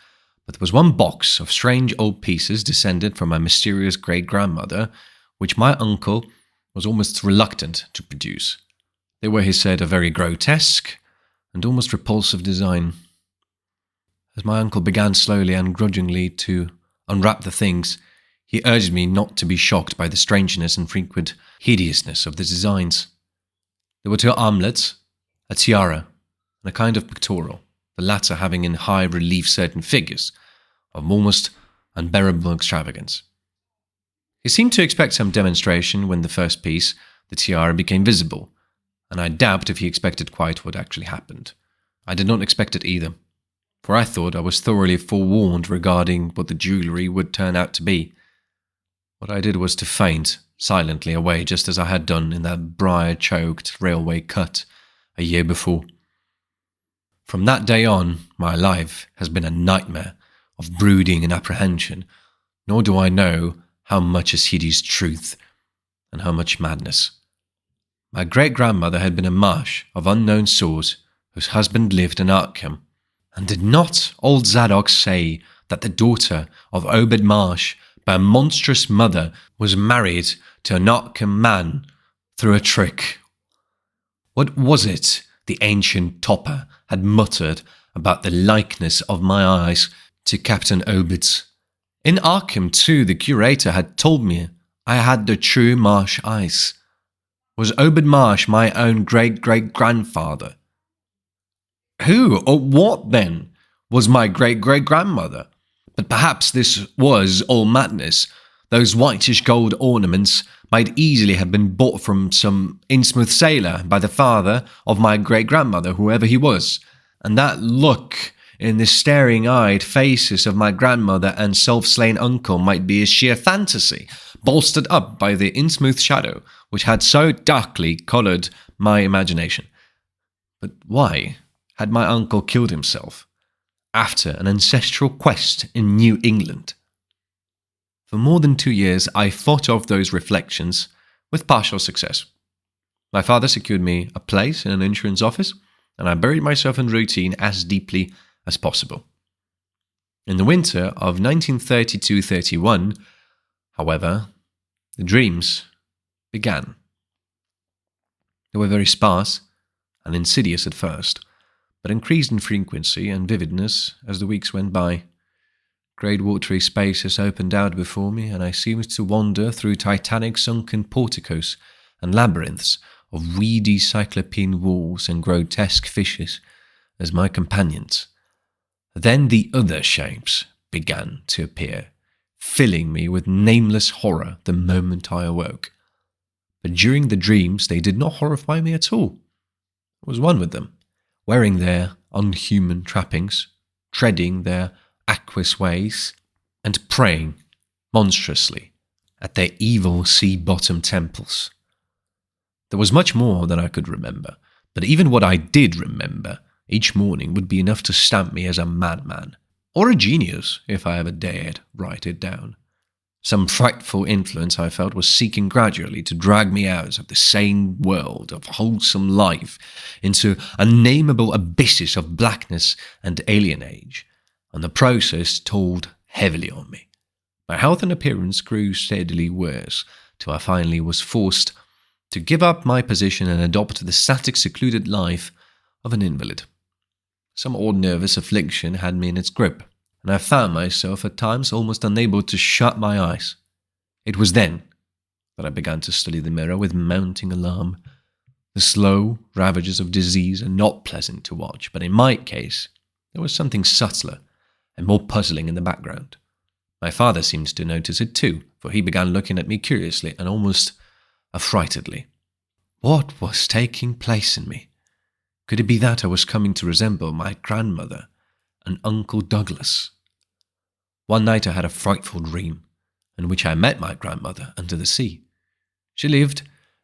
but there was one box of strange old pieces descended from my mysterious great-grandmother, which my uncle was almost reluctant to produce. They were, he said, a very grotesque and almost repulsive design. As my uncle began slowly and grudgingly to unwrap the things, he urged me not to be shocked by the strangeness and frequent hideousness of the designs. There were 2 armlets, a tiara, and a kind of pectoral, the latter having in high relief certain figures of almost unbearable extravagance. He seemed to expect some demonstration when the first piece, the tiara, became visible, and I doubt if he expected quite what actually happened. I did not expect it either, for I thought I was thoroughly forewarned regarding what the jewellery would turn out to be. What I did was to faint silently away, just as I had done in that briar-choked railway cut a year before. From that day on, my life has been a nightmare of brooding and apprehension, nor do I know how much is hideous truth and how much madness. My great-grandmother had been a marsh of unknown source whose husband lived in Arkham, and did not old Zadok say that the daughter of Obed Marsh by a monstrous mother was married to an Arkham man through a trick? What was it the ancient topper had muttered about the likeness of my eyes to Captain Obed's? In Arkham, too, the curator had told me I had the true Marsh eyes. Was Obed Marsh my own great-great-grandfather? Who or what, then, was my great-great-grandmother? But perhaps this was all madness. Those whitish gold ornaments might easily have been bought from some Innsmouth sailor by the father of my great-grandmother, whoever he was. And that look in the staring-eyed faces of my grandmother and self-slain uncle might be a sheer fantasy, bolstered up by the Innsmouth shadow, which had so darkly coloured my imagination. But why had my uncle killed himself after an ancestral quest in New England? For more than 2 years, I thought of those reflections with partial success. My father secured me a place in an insurance office, and I buried myself in routine as deeply as possible. In the winter of 1932-31, however, the dreams began. They were very sparse and insidious at first, but increased in frequency and vividness as the weeks went by. Great watery spaces opened out before me, and I seemed to wander through titanic sunken porticos and labyrinths of weedy cyclopean walls and grotesque fishes as my companions. Then the other shapes began to appear, filling me with nameless horror the moment I awoke. But during the dreams they did not horrify me at all. I was one with them, wearing their unhuman trappings, treading their aqueous ways, and praying monstrously at their evil sea-bottom temples. There was much more than I could remember, but even what I did remember each morning would be enough to stamp me as a madman, or a genius if I ever dared write it down. Some frightful influence I felt was seeking gradually to drag me out of the sane world of wholesome life into unnameable abysses of blackness and alienage, and the process told heavily on me. My health and appearance grew steadily worse, till I finally was forced to give up my position and adopt the static, secluded life of an invalid. Some odd nervous affliction had me in its grip, and I found myself at times almost unable to shut my eyes. It was then that I began to study the mirror with mounting alarm. The slow ravages of disease are not pleasant to watch, but in my case, there was something subtler and more puzzling in the background. My father seemed to notice it too, for he began looking at me curiously and almost affrightedly. What was taking place in me? Could it be that I was coming to resemble my grandmother and Uncle Douglas? One night I had a frightful dream, in which I met my grandmother under the sea. She lived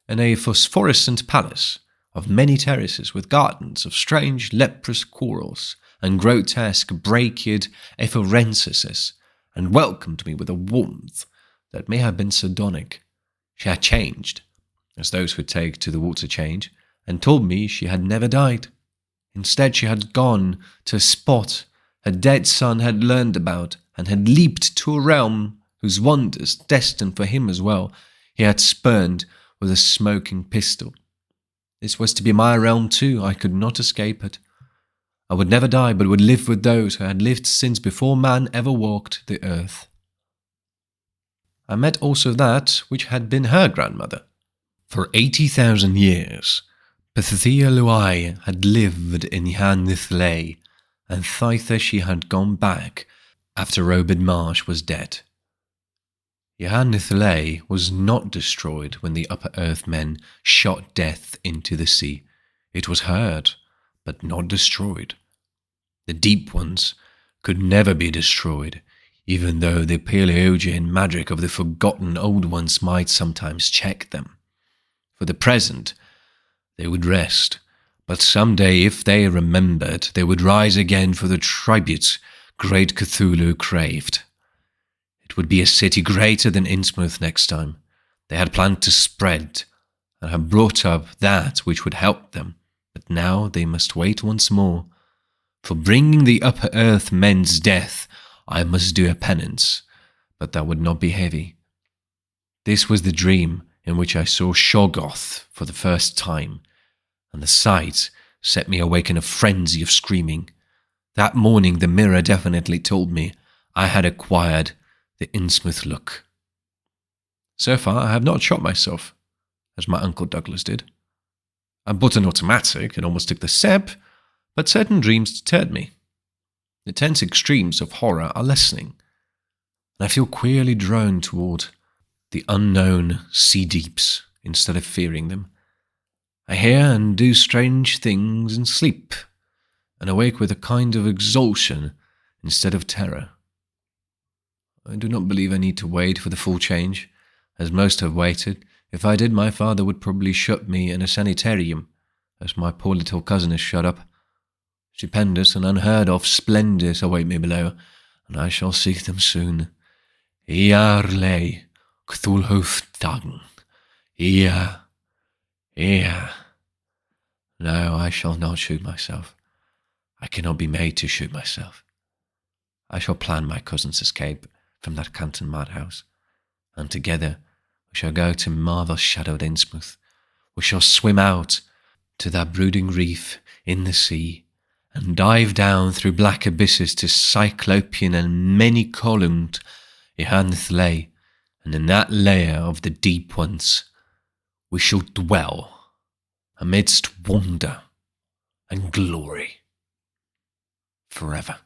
in a phosphorescent palace of many terraces with gardens of strange leprous corals and grotesque brachiid efflorescences, and welcomed me with a warmth that may have been sardonic. She had changed, as those who take to the water change, and told me she had never died. Instead, she had gone to a spot her dead son had learned about, and had leaped to a realm whose wonders, destined for him as well, he had spurned with a smoking pistol. This was to be my realm too. I could not escape it. I would never die, but would live with those who had lived since before man ever walked the earth. I met also that which had been her grandmother. For 80,000 years, Pythia Luai had lived in Yan Nithlay, and thither she had gone back after Obed Marsh was dead. Yan Nithlay was not destroyed when the Upper Earth men shot death into the sea. It was heard, but not destroyed. The Deep Ones could never be destroyed, even though the Paleogean magic of the forgotten Old Ones might sometimes check them. For the present, they would rest, But some day, if they remembered, they would rise again for the tribute great Cthulhu craved. It would be a city greater than Innsmouth next time. They had planned to spread, and had brought up that which would help them, but now they must wait once more. For bringing the upper earth men's death, I must do a penance, but that would not be heavy. This was the dream in which I saw Shoggoth for the first time, and the sight set me awake in a frenzy of screaming. That morning the mirror definitely told me I had acquired the Innsmouth look. So far I have not shot myself, as my Uncle Douglas did. I bought an automatic and almost took the step, but certain dreams deterred me. The tense extremes of horror are lessening, and I feel queerly drawn toward the unknown sea deeps instead of fearing them. I hear and do strange things and sleep, and awake with a kind of exultation instead of terror. I do not believe I need to wait for the full change, as most have waited. If I did, my father would probably shut me in a sanitarium, as my poor little cousin is shut up. Stupendous and unheard of splendors await me below, and I shall see them soon. Iarle Cthulhuftagen. Ia. No, I shall not shoot myself. I cannot be made to shoot myself. I shall plan my cousin's escape from that Canton madhouse, and together we shall go to marvel shadowed Innsmouth. We shall swim out to that brooding reef in the sea, and dive down through black abysses to cyclopean and many-columned Ihanth, and in that layer of the deep ones we shall dwell amidst wonder and glory forever.